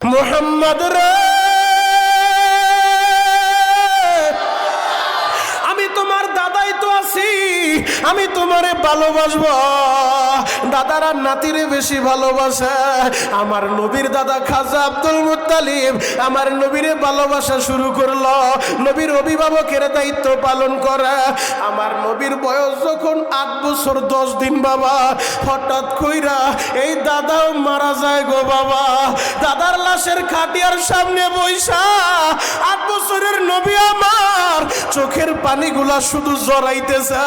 মুহাম্মদ রে, আমি তোমার দাদাই তো আছি, আমি তোমারে ভালোবাসবো। দাদারা নাতিরে বেশি ভালোবাসে। আমার নবীর দাদা খাজা আব্দুল মুত্তালিব আমার নবীরে ভালোবাসা শুরু করলো, নবীর অভিভাবকের দায়িত্ব পালন করে। আমার নবীর বয়স যখন 8 বছর 10 দিন বাবা, হঠাৎ কইরা এই দাদাও মারা যায় গো বাবা। দাদার লাশের খাটিয়ার সামনে বইসা 8 বছরের নবী আমার চোখের পানিগুলা শুধু জড়াইতেছে,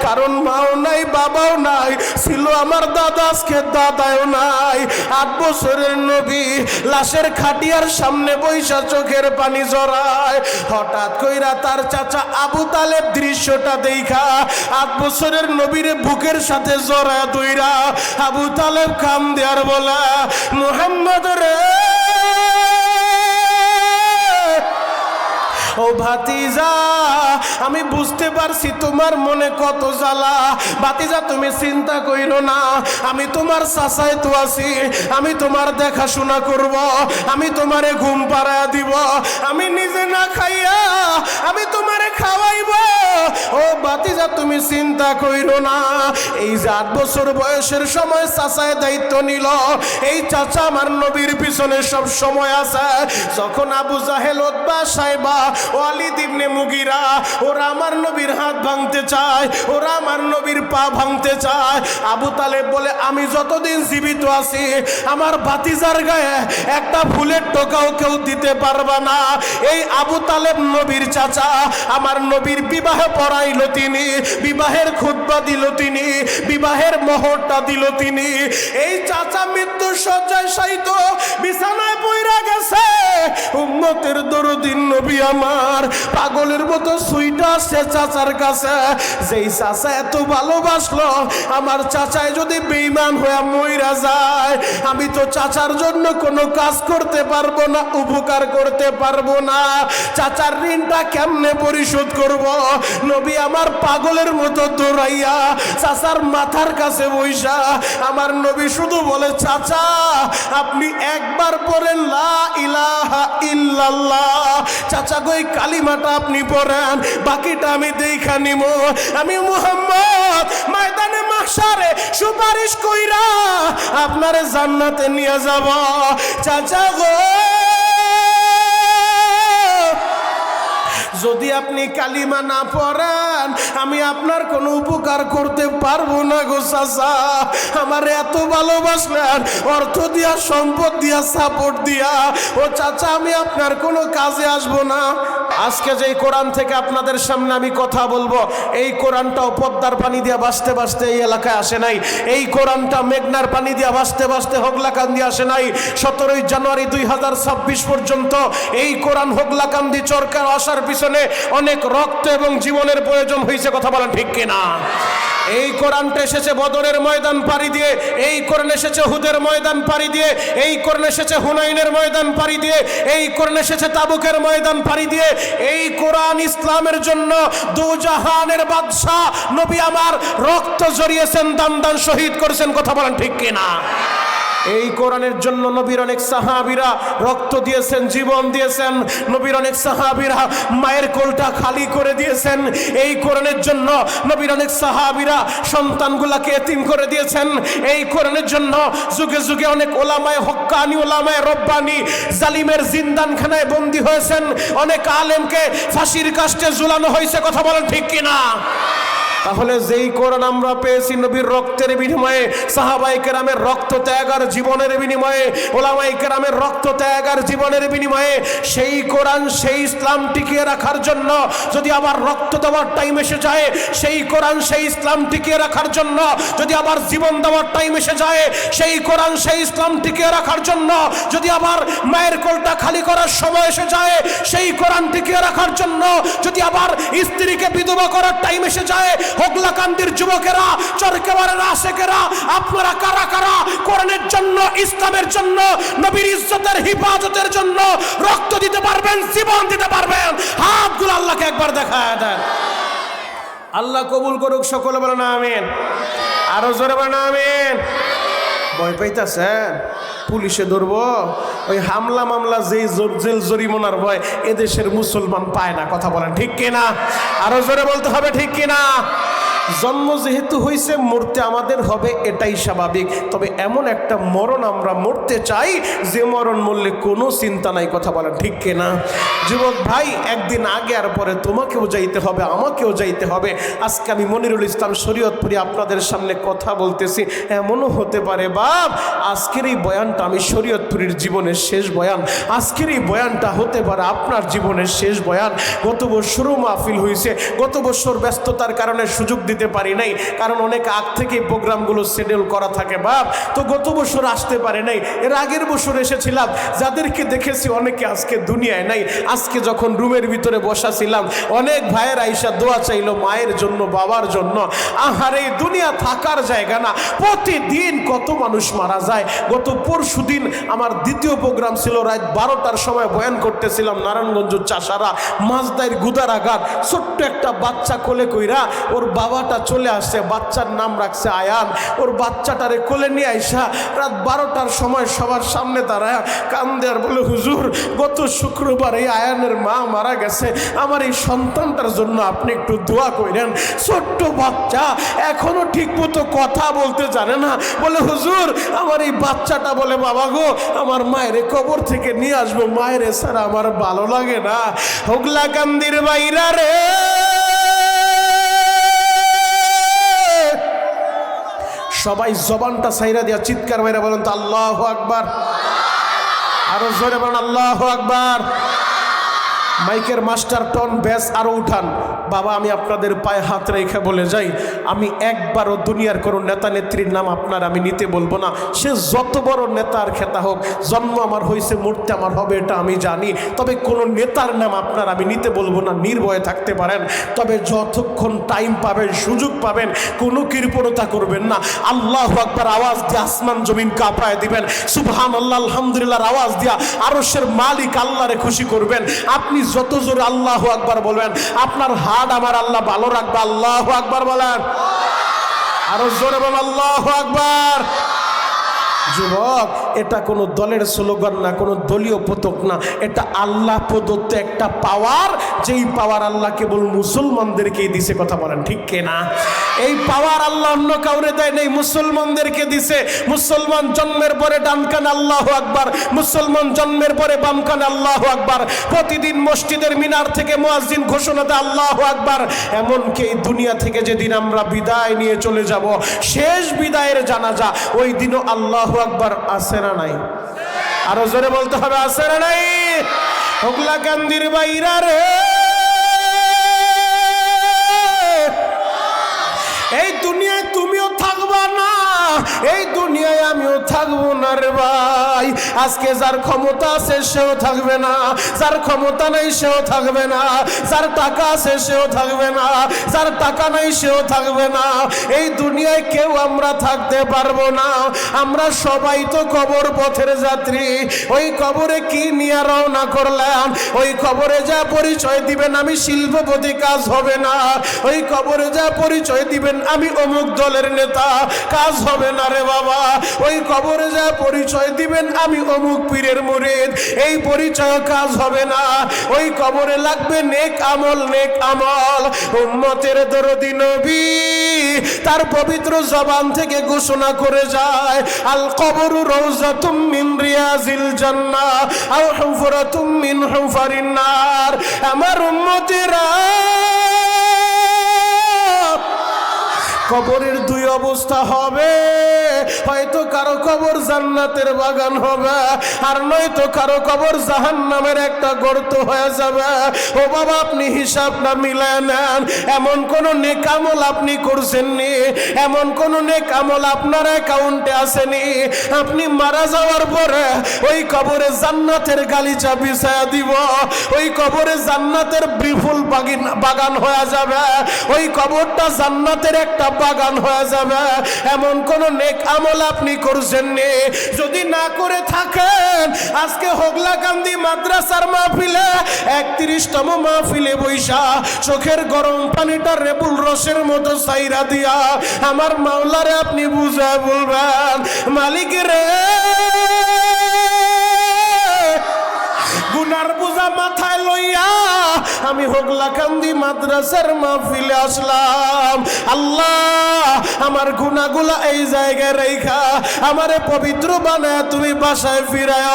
কারণ মাও নাই বাবাও নাই, ছিল আমার দাদা, আজকে দাদাও নাই। 8 বছরের নবী লাশের খাটিয়ার সামনে বইসা চোখের পানি জড়ায়। হঠাৎ কইরা তার চাচা আবু তালেব দৃশ্যটা দেখা 8 বছরের নবীরে বুকের সাথে জড়ায় দইরা আবু তালেব কাম দেয়ার বলা, মুহাম্মদ রে ও ভাতিজা, আমি বুঝতে পারছি তোমার মনে কত জ্বালা। ভাতিজা তুমি চিন্তা কইরো না, আমি তোমার চাচাই তো আছি, আমি তোমার দেখাশোনা করব, আমি তোমারে ঘুম পাড়ায় দিব, আমি নিজে না খাইয়া আমি তোমারে খাওয়াইব। ও ভাতিজা তুমি চিন্তা কইরো না। এই যে 8 বছর বয়সের সময় চাচায় দায়িত্ব নিল, এই চাচা আমার নবীর পিছনে সব সময় আছে। যখন আবু জাহেল, উতবা, সাইবা, ওয়ালিদ ইবনে মুগিরা ওরা আমার নবীর হাত ভাঙতে চায়, ওরা আমার নবীর পা ভাঙতে চায়, আবু তালেব বলে আমি যতদিন জীবিত আছি আমার ভাতিজার গায়ে একটা ফুলের টোকাও কেউ দিতে পারবে না। এই আবু তালেব নবীর চাচা, আমার নবীর বিবাহে পড়াইল তিনি, বিবাহের খুতবা দিল তিনি, বিবাহের মোহরটা দিল তিনি। এই চাচা মৃত্যু শয্যায় শায়িত বিছানায় পইরা গেছে, উম্মতের দরদী নবী আমার পাগলের মতো সুইটা আসছে চাচার কাছে। যেই চাচা এত ভালোবাসলো, আমার চাচায় যদি বেঈমান হয়ে মইরা যায়, আমি তো চাচার জন্য কোনো কাজ করতে পারবো না, উপকার করতে পারবো না। চাচার ঋণটা কেমনে পরিশোধ করব? নবী আমার পাগলের মতো দৌড়াইয়া চাচার মাথার কাছে বইসা আমার নবী শুধু বলে, চাচা আপনি একবার পড়েন লা ইলাহা ইল্লাল্লাহ। চাচা গো এই কালিমাটা আপনি পড়েন, বাকিটা আমি দেখা নিব। আমি মুহাম্মদ ময়দানে মাহশারে সুপারিশ কইরা আপনারে জান্নাতে নিয়ে যাব। চাচা গো যদি আপনি কালিমা না পড়েন আমি আপনার কোনো উপকার করতে পারবো না গো চাচা। আমার এত ভালোবাসলেন, অর্থ দিয়া, সম্পদ দিয়া, সাপোর্ট দিয়া, ও চাচা আমি আপনার কোনো কাজে আসবো না। আজকে যেই কোরআন থেকে আপনাদের সামনে আমি কথা বলবো, এই কোরআনটাও পদ্মার পানি দিয়া বাঁচতে বাঁচতে এই এলাকায় আসে নাই। এই কোরআনটা মেঘনার পানি দিয়া বাঁচতে বাঁচতে হোগলাকান্দি আসে নাই। 17 জানুয়ারি 2026 পর্যন্ত এই কোরআন হোগলাকান্দি চরকার আসার পিছনে অনেক রক্ত এবং জীবনের প্রয়োজন হয়েছে, কথা বলেন ঠিক কিনা? এই কোরআনটা এসেছে বদরের ময়দান পাড়ি দিয়ে, এই কোরআন এসেছে হুদের ময়দান পাড়ি দিয়ে, এই কোরআন এসেছে হুনাইনের ময়দান পাড়ি দিয়ে, এই কোরআন এসেছে তাবুকের ময়দান পাড়ি দিয়ে। এই কোরআন ইসলামের জন্য দুজাহানের বাদশা নবী আমার রক্ত জড়িয়েছেন, দান দান শহীদ করেছেন, কথা বলেন ঠিক কিনা? এই কোরআনের জন্য নবীর অনেক সাহাবীরা রক্ত দিয়েছেন, জীবন দিয়েছেন। নবীর অনেক সাহাবীরা মায়ের কোলটা খালি করে দিয়েছেন। এই কোরআনের জন্য নবীর অনেক সাহাবীরা সন্তানগুলাকে এতিম করে দিয়েছেন। এই কোরআনের জন্য যুগে যুগে অনেক ওলামায়ে হক্কানি, ওলামায়ে রব্বানি জালিমের জিন্দানখানায় বন্দী হয়েছেন, অনেক আলেমকে ফাঁসির কাস্টে ঝুলানো হয়েছে, কথা বলেন ঠিক কিনা? তাহলে যেই কোরআন আমরা পেয়েছি নবীর রক্তের বিনিময়ে, সাহাবায়ে কেরামের রক্ত ত্যাগ আর জীবনের বিনিময়ে, ওলামায়ে কেরামের রক্ত ত্যাগ আর জীবনের বিনিময়ে, সেই কোরআন, সেই ইসলাম টিকিয়ে রাখার জন্য যদি আবার রক্ত দেওয়ার টাইম এসে যায়, সেই কোরআন, সেই ইসলাম টিকিয়ে রাখার জন্য যদি আবার জীবন দেওয়ার টাইম এসে যায়, সেই কোরআন, সেই ইসলাম টিকিয়ে রাখার জন্য যদি আবার মায়ের কোলটা খালি করার সময় এসে যায়, সেই কোরআন টিকিয়ে রাখার জন্য যদি আবার স্ত্রীকে বিধবা করার টাইম এসে যায়, হোগলাকান্দির যুবকেরা, চরকেবারের আশেকেরা, আপনারা কারা কারা কোরআনের জন্য, ইসলামের জন্য, নবীর ইজ্জতের হিফাজতের জন্য রক্ত দিতে পারবেন, জীবন দিতে পারবেন? হাতগুলো আল্লাহকে একবার দেখায় দেন। আল্লাহ কবুল করুক, সকলে বলেন আমিন। আরো জোরে বলেন আমিন। ভয় পাইতেছেন? পুলিশে ধরবো? ওই হামলা মামলা যেই জেল জরিমানার ভয় এদেশের মুসলমান পায় না। কথা বলেন ঠিক কিনা? আরো জোরে বলতে হবে ঠিক কিনা? জন্ম যেহেতু হয়েছে, মরতে আমাদের হবে, এটাই স্বাভাবিক। তবে এমন একটা মরণ আমরা মরতে চাই যে মরণ মরলে কোনো চিন্তা নাই। কথা বলেন ঠিক কিনা? যুবক ভাই, একদিন আগে আর পরে তোমাকেও যাইতে হবে, আমাকেও যাইতে হবে। আজকে আমি মনিরুল ইসলাম শরীয়তপুরি আপনাদের সামনে কথা বলতেছি। এমনও হতে পারে বাপ, আজকের এই বয়ানটা আমি শরীয়তপুরীর জীবনের শেষ বয়ান। আজকের এই বয়ানটা হতে পারে আপনার জীবনের শেষ বয়ান। গত বছরও মাহফিল হয়েছে, গত বছর ব্যস্ততার কারণে সুযোগ দিতে পারি নাই, কারণ অনেক আগ থেকে প্রোগ্রামগুলো শিডিউল করা থাকে বাপ। তো গত বছর আসতে পারে নাই, এর আগের বছর এসেছিলাম। যাদেরকে দেখেছি অনেকে আজকে দুনিয়ায় নাই। আজকে যখন রুমের ভিতরে বসা ছিলাম, অনেক ভাইয়ের আইসা দোয়া চাইলো মায়ের জন্য, বাবার জন্য। আহারে, দুনিয়া থাকার জায়গা না, প্রতিদিন কত মানুষ মারা যায়। গত পরশু দিন আমার দ্বিতীয় প্রোগ্রাম ছিল, রাত 12টার সময় বয়ান করতেছিলাম নারায়ণগঞ্জ চাষারা মাছদাইর গুদারাঘাট। ছোট্ট একটা বাচ্চা কোলে কইরা, ওর বাবাটা চলে আসছে, বাচ্চার নাম রাখছে আয়ান। ওর বাচ্চাটারে কোলে নিয়ে আইসা রাত 12টার সময় সবার সামনে দাঁড়ায় কান্দে আর বলে, হুজুর গত শুক্রবার এই আয়ানের মা মারা গেছে, আমার এই সন্তানটার জন্য আপনি একটু দোয়া করেন। ছোট্ট বাচ্চা, এখনো ঠিক মতো কথা বলতে জানে না, বলে হুজুর আমার এই বাচ্চাটা বলে, বাবা গো আমার মায়ের কবর থেকে নিয়ে আসবো, মায়ের ছাড়া আমার ভালো লাগে না। হোগলা কান্দির বাইরা রে, সবাই জবানটা সাইরা দিয়া চিৎকার মাইরা বলেন তো আল্লাহু আকবার। আরো জোরে বলেন আল্লাহু আকবার। মাইকের মাস্টার টন ব্যাস আরো উঠান। বাবা, আমি আপনাদের পায়ে হাত রেখে বলে যাই, আমি একবারও দুনিয়ার কোনো নেতা নেত্রীর নাম আপনার আমি নিতে বলবো না। সে যত বড় নেতা আর খেতা হোক, জন্ম আমার হয়েছে, মরতে আমার হবে, এটা আমি জানি। তবে কোনো নেতার নাম আপনার আমি নিতে বলবো না, নির্ভয়ে থাকতে পারেন। তবে যতক্ষণ টাইম পাবেন, সুযোগ পাবেন, কোনো কৃপণতা করবেন না। আল্লাহু আকবার আওয়াজ দিয়ে আসমান জমিন কাঁপায় দিবেন। সুবহানাল্লাহ আলহামদুলিল্লাহর আওয়াজ দিয়া আরশের মালিক আল্লাহরে খুশি করবেন। আপনি যত জোরে আল্লাহু আকবার বলবেন, আপনার হাত আমার আল্লাহ ভালো রাখবে। আল্লাহু আকবার বলেন, আরো জোরে বলেন আল্লাহু আকবার। যুবক, এটা কোনো দলের স্লোগান না, কোনো দলীয় পতাকা না, এটা আল্লাহ প্রদত্ত একটা পাওয়ার, যেই পাওয়ার আল্লাহ কেবল মুসলমানদেরকেই দিছে। কথা বলেন ঠিক কিনা? এই পাওয়ার আল্লাহ অন্য কাউরে দেয় নাই, মুসলমানদেরকে দিছে। মুসলমান জন্মের পরে ডান কানে আল্লাহু আকবার, মুসলমান জন্মের পরে বাম কানে আল্লাহু আকবার। প্রতিদিন মসজিদের মিনার থেকে মুয়াজ্জিন ঘোষণা দেয় আল্লাহু আকবার। এমনকি এই দুনিয়া থেকে যেদিন আমরা বিদায় নিয়ে চলে যাব, শেষ বিদায়ের জানাজা, ওই দিনও আল্লাহু আকবার আছে না নাই? আরো জোরে বলতে হবে, আছে না নাই? হোগলা কান্দির বাইরা রে, এই দুনিয়ায় তুমিও থাকবা না, এই দুনিয়ায় আমিও থাকবো না রে ভাই। আজকে যার ক্ষমতা আছে সেও থাকবে না, যার ক্ষমতা নেই সেও থাকবে না, যার টাকা আছে সেও থাকবে না, যার টাকা নেই সেও থাকবে না। এই দুনিয়ায় কেউ আমরা থাকতে পারবো না। আমরা সবাই তো কবর পথের যাত্রী। ওই কবরে কি নিয়ে রওনা করলেন, ওই কবরে যা পরিচয় দিবেন আমি শিল্পপতি, কাজ হবে না। ওই কবরে যা পরিচয় দিবেন আমি অমুক দলের নেতা, কাজ হবে না রে বাবা। ওই কবরে যা পরিচয় দিবেন আমি অমুক পীরের মুরিদ, এই পরিচয় কাজ হবে না। ওই কবরে লাগবে নেক আমল, নেক আমল। উম্মতের দরদি নবী তার পবিত্র জবান থেকে ঘোষণা করে যায়, আল কবরু রাউযাতুম মিন রিয়াজিল জান্নাহ আও হুফরাতুম মিন হুফারিন নার। আমার উম্মতেরা, কবরের দুই অবস্থা হবে, হয়তো কারো কবর জান্নাতের বাগান হবে, আর নয়তো কারো কবর জাহান্নামের একটা গর্ত হয়ে যাবে। ও বাবা, আপনি হিসাবটা মিলায় নেন। এমন কোন নেক আমল আপনি করছেন নি, এমন কোন নেক আমল আপনার অ্যাকাউন্টে আসেনি, আপনি মারা যাওয়ার পরে ওই কবরে জান্নাতের গালিচা বিছায়া দিব, ওই কবরে জান্নাতের বিপুল বাগান হয়ে যাবে। ওই কবরটা জান্নাতের একটা বাগান হয়ে যাবে। এমন কোন নেক আমল আপনি করছেন নি? যদি না করে থাকেন, আজকে হোগলাকান্দি মাদ্রাসার মাহফিলে 31তম মাহফিলে বৈশা চোখের গরম পানিটা রেবুল রসের মতো সাইরা দিয়া আমার মাওলারে আপনি বুঝায় বলবেন, মালিক রে, গুনার বোঝা মাথায় লইয়া আমি হোগলাকান্দি মাদ্রাসার মাহফিলে আসলাম। আল্লাহ, আমার গুনাহগুলা এই জায়গায় রেখা আমারে পবিত্র বানায় তুমি বাসায় ফিরায়।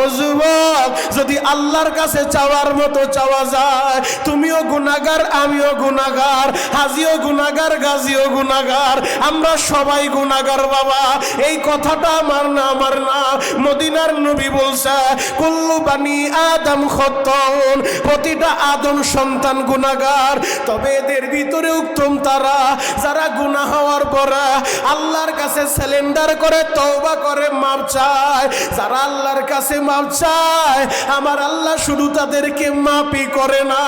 ও যুবক, যদি আল্লাহর কাছে চাওয়ার মতো চাওয়া যায়, তুমিও গুনাহগার, আমিও গুনাহগার, হাজিও গুনাহগার, গাজীও গুনাহগার, আমরা সবাই গুনাহগার বাবা। এই কথাটা আমার না, আমার না, মদিনার নবী বলছে কুল্লু বানি আদম খত্তাউন, প্রতিটা আদম সন্তান গুনাহগার। তবে এদের ভিতরে উত্তম তারা যারা গুনাহ হওয়ার পরে আল্লাহর কাছে সারেন্ডার করে, তওবা করে, মাপ চায়। যারা আল্লাহর কাছে মাপ চায়, আমার আল্লাহ শুধু তাদেরকে মাপই করে না,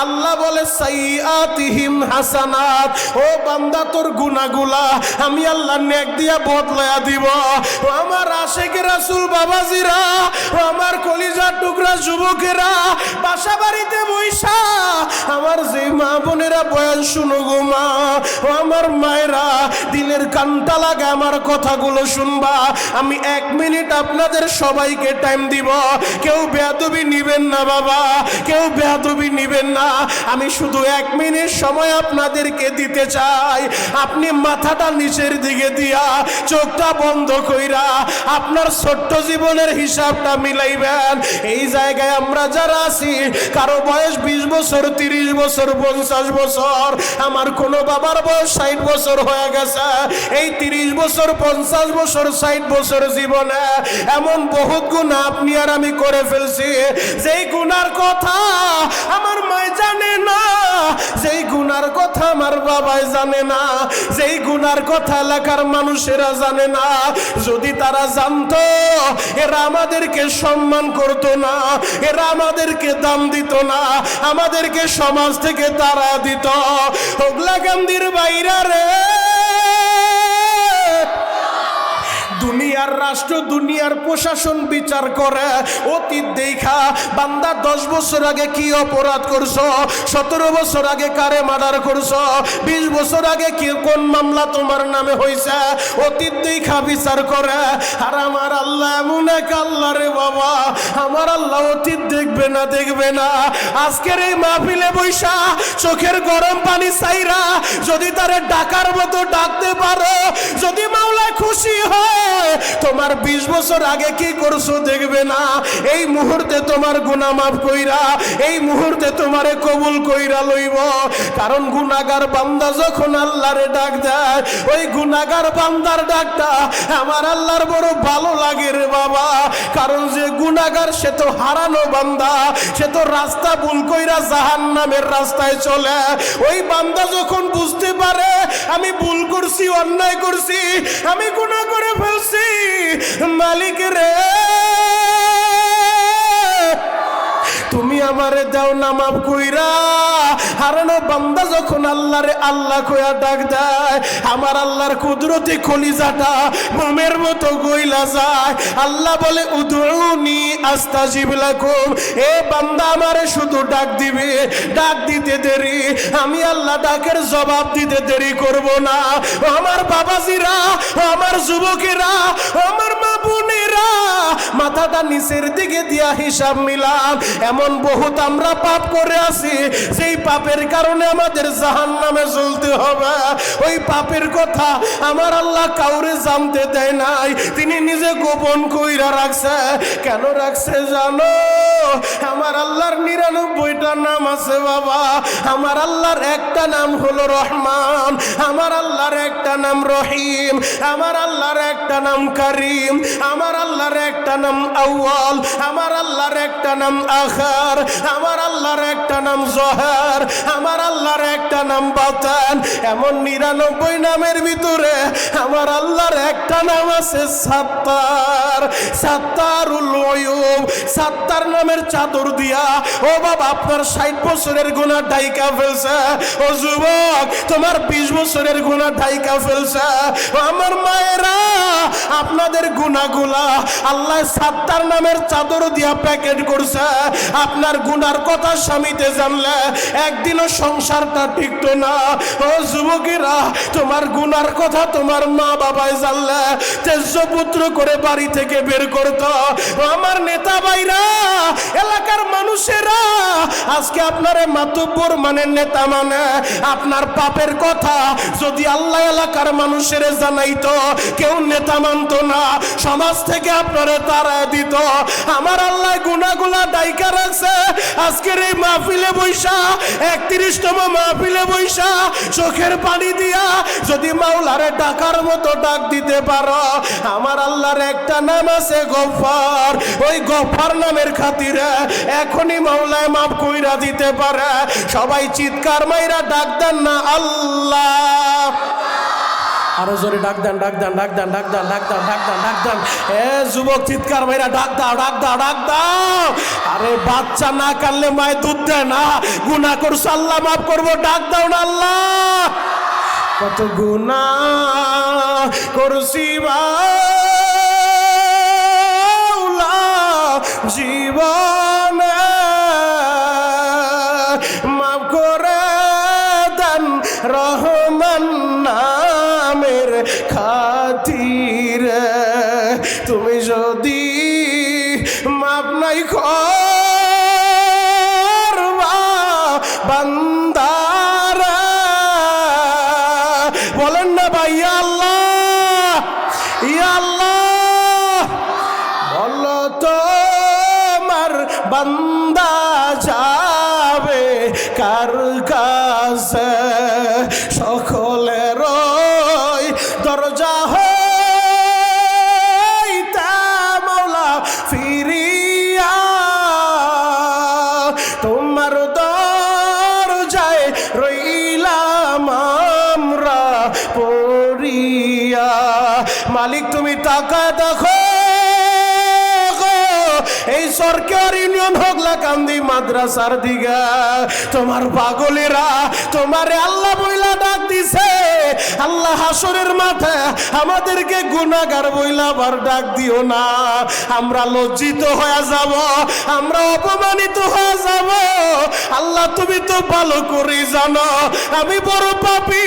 আল্লাহ বলে সাইয়াতিহিম হাসানাত, ও বান্দা তোর গুনাহগুলা আমি আল্লাহ নেক দিয়া বদলায়া দিব। ও আমার আশিক রাসূল বাবাজিরা, ও আমার কলিজার টুকরা যুবকেরা, বাসা বাড়িতে বৈশা আমার যে মা বোনেরা বয়ান শুনো গো মা, ও আমার মায়েরা, দিলের কানটা লাগে আমার কথাগুলো শুনবা। আমি 1 মিনিট আপনাদের সবাইকে টাইম দিব, কেউ বেয়াদবি নিবেন না বাবা, কেউ বেয়াদবি নিবেন না। আমি শুধু 1 মিনিট সময় আপনাদেরকে দিতে চাই। আপনি মাথাটা নিচের দিকে দিয়া চোখটা বন্ধ কইরা আপনার ছোট্ট জীবনের হিসাবটা মিলাইবেন। এই জায়গায় আমরা যারা আছি, কারো বয়স 20 বছর, 30 বছর, 50 বছর, আমার কোন বাবার বয়স 60 বছর হয়ে গেছে। এই 30 বছর, 50 বছর, 60 বছর জীবনে এমন বহুত গুনাহ আপনি আর আমি করে ফেলছি, যেই গুনার কথা আমার মায় জানে না, যেই গুনার কথা আমার বাবাই জানে না, যেই গুনার কথা এলাকার মানুষেরা জানে না। যদি তারা জানতো, এরা আমাদেরকে সম্মান করতো না, এরা আমাদেরকে দাম দিত না, আমাদেরকে সমাজ থেকে তারা দিত। হোগলাকান্দির বাইরা রে, দুনিয়ার রাষ্ট্র, দুনিয়ার প্রশাসন বিচার করে অতীত দেখা বান্দা 10 বছর আগে কি অপরাধ করছো, 17 বছর আগে কারে মার্ডার করছো, 20 বছর আগে কি কোন মামলা তোমার নামে হয়েছে, অতীত দেখা বিচার করে। আর আমার আল্লাহ এমন এক আল্লাহ রে বাবা, আমার আল্লাহ অতীত দেখবে না, দেখবে না। আজকের এই মাহফিলে বৈশা চোখের গরম পানি চাইরা যদি তারে ডাকার মতো ডাকতে পারো, যদি মাওলা খুশি হয়, তোমার 20 বছর আগে কি করছো দেখবে না, এই মুহূর্তে তোমার গুনাহ মাফ কইরা এই মুহূর্তে তোমারে কবুল কইরা লইব। কারণ গুনাহগার বান্দা যখন আল্লাহরে ডাক দেয়, ওই গুনাহগার বান্দার ডাকটা আমার আল্লাহর বড় ভালো লাগে রে বাবা। কারণ যে গুনাহগার সে তো হারানো বান্দা, সে তো রাস্তা ভুল কইরা জাহান্নামের রাস্তায় চলে। ওই বান্দা যখন বুঝতে পারে আমি ভুল করছি, অন্যায় করছি, আমি গুনাহ করে ফেলছি, মালিক রে তুমি আমারে দাও না মাফ কইরা। হারানো বান্দা যখন আল্লাহরে আল্লাহ কইয়া ডাক দেয়, আমার আল্লাহর কুদরতি কলিজাটা বোমের মতো গইলা যায়। আল্লাহ বলে উদউনি আস্তাজিব লাকুম, এ বান্দা আমারে শুধু ডাক দিবে, ডাক দিতে দেরি, আমি আল্লাহ ডাকের জবাব দিতে দেরি করব না। আমার বাবাজিরা, আমার যুবকেরা, আমার মা বোনেরা, মাথাটা নিচের দিকে দিয়া হিসাব মিলান। এমন বহুত আমরা পাপ করে আছি, সেই পাপের কারণে আমাদের জাহান্নামে জ্বলতে হবে। ওই পাপের কথা আমার আল্লাহ কাউরে জানতে দেয় নাই, তিনি নিজে গোপন কইরা রাখছে। কেন রাখছে জানো? আমার আল্লাহর 99টা নাম আছে বাবা। আমার আল্লাহর একটা নাম হলো রহমান, আমার আল্লাহর একটা নাম রহিম, আমার আল্লাহর একটা নাম করিম, আমার আল্লাহর একটা নাম আউয়াল, আমার আল্লাহর একটা নাম আখার, আমার আল্লাহর একটা নাম জোহর, আমার আল্লাহর একটা নাম বাতান। এমন 99 নামের ভিতরে আমার আল্লাহর একটা নাম আছে সাত্তার, সাত্তারুল উয়ুব। সাত্তার নামের নামের চাদর দিয়া ও বাবা আপনার 60 বছরের গুনাহ ঢাইকা ফেলছে। ও যুবক তোমার 20 বছরের গুনাহ ঢাইকা ফেলছে। ও আমার মায়েরা আপনাদের গুনাহগুলা আল্লাহ 70 নামের চাদর দিয়া প্যাকেট করছে। আপনার গুনার কথা স্বামীতে জানলে একদিনও সংসারটা টিকতো না। ও যুবকেরা তোমার গুনার কথা তোমার মা বাবাই জানলে তেজপুত্র করে বাড়ি থেকে বের করতো। আমার নেতা ভাইরা এলাকার মানুষেরা আজকে আপনারে মাতব্বর মানে নেতা মানে আপনার পাপের কথা যদি আল্লাহ এলাকার মানুষের জানাইতো কেউ নেতা মানতো না, সমাজ থেকে আপনারে তাড়ায় দিত। আমার আল্লাহ গুনাহগুলা ডাইকা রাখছে। আজকের এই মাহফিলে বৈশা 31তম মাহফিলে বৈশা চোখের পানি দিয়া যদি মাওলারে ডাকার মতো ডাক দিতে পারো, আমার আল্লাহর একটা নাম আছে গফফার। ওই গফফার নামের খাতিরে এখনই মাওলায় মাফ কইরা দিতে পারে। সবাই চিৎকার মাইরা ডাক দেন না আল্লাহ। আরো জোরে ডাক দেন, ডাক দেন, ডাক দেন, ডাক দেন, ডাক দেন, ডাক দেন, ডাক দেন। এ যুবক চিৎকার মাইরা ডাক দাও, ডাক দাও, ডাক দাও। আরে বাচ্চা না কানলে মায়ে দুধ দেয় না। গুনাহ করছো আল্লাহ মাফ করবো, ডাক দাও না আল্লাহ। কত গুনাহ করছি মাওলা জীবনে, মাফ করে দেন রহমান নামের খাতিরে। তুমি যদি মাফ নাই করবা বান্দারা, বলেন না ভাই ইয়া আল্লাহ, ইয়া আল্লাহ। বলো তোমার বান্দা যাবে কার কাছে, সকলের দরজা হইতে মাওলা ফিরিয়া তোমার দরজায় রইলাম আমরা পড়িয়া। মালিক তুমি তাকায় দেখো এই সরকার ইউনিয়ন হগলা কান্দি মাদ্রাসার দিকে তোমার পাগলেরা তোমারে আল্লাহ বইলা ডাক দিছে। আল্লাহ হাসরের মাঠে আমাদেরকে গুনাহগার বইলা আবার ডাক দিও না। আমরা লজ্জিত হয়ে যাব, আমরা অপমানিত হয়ে যাব। আল্লাহ তুমি তো ভালো করে জানো আমি বড় পাপী,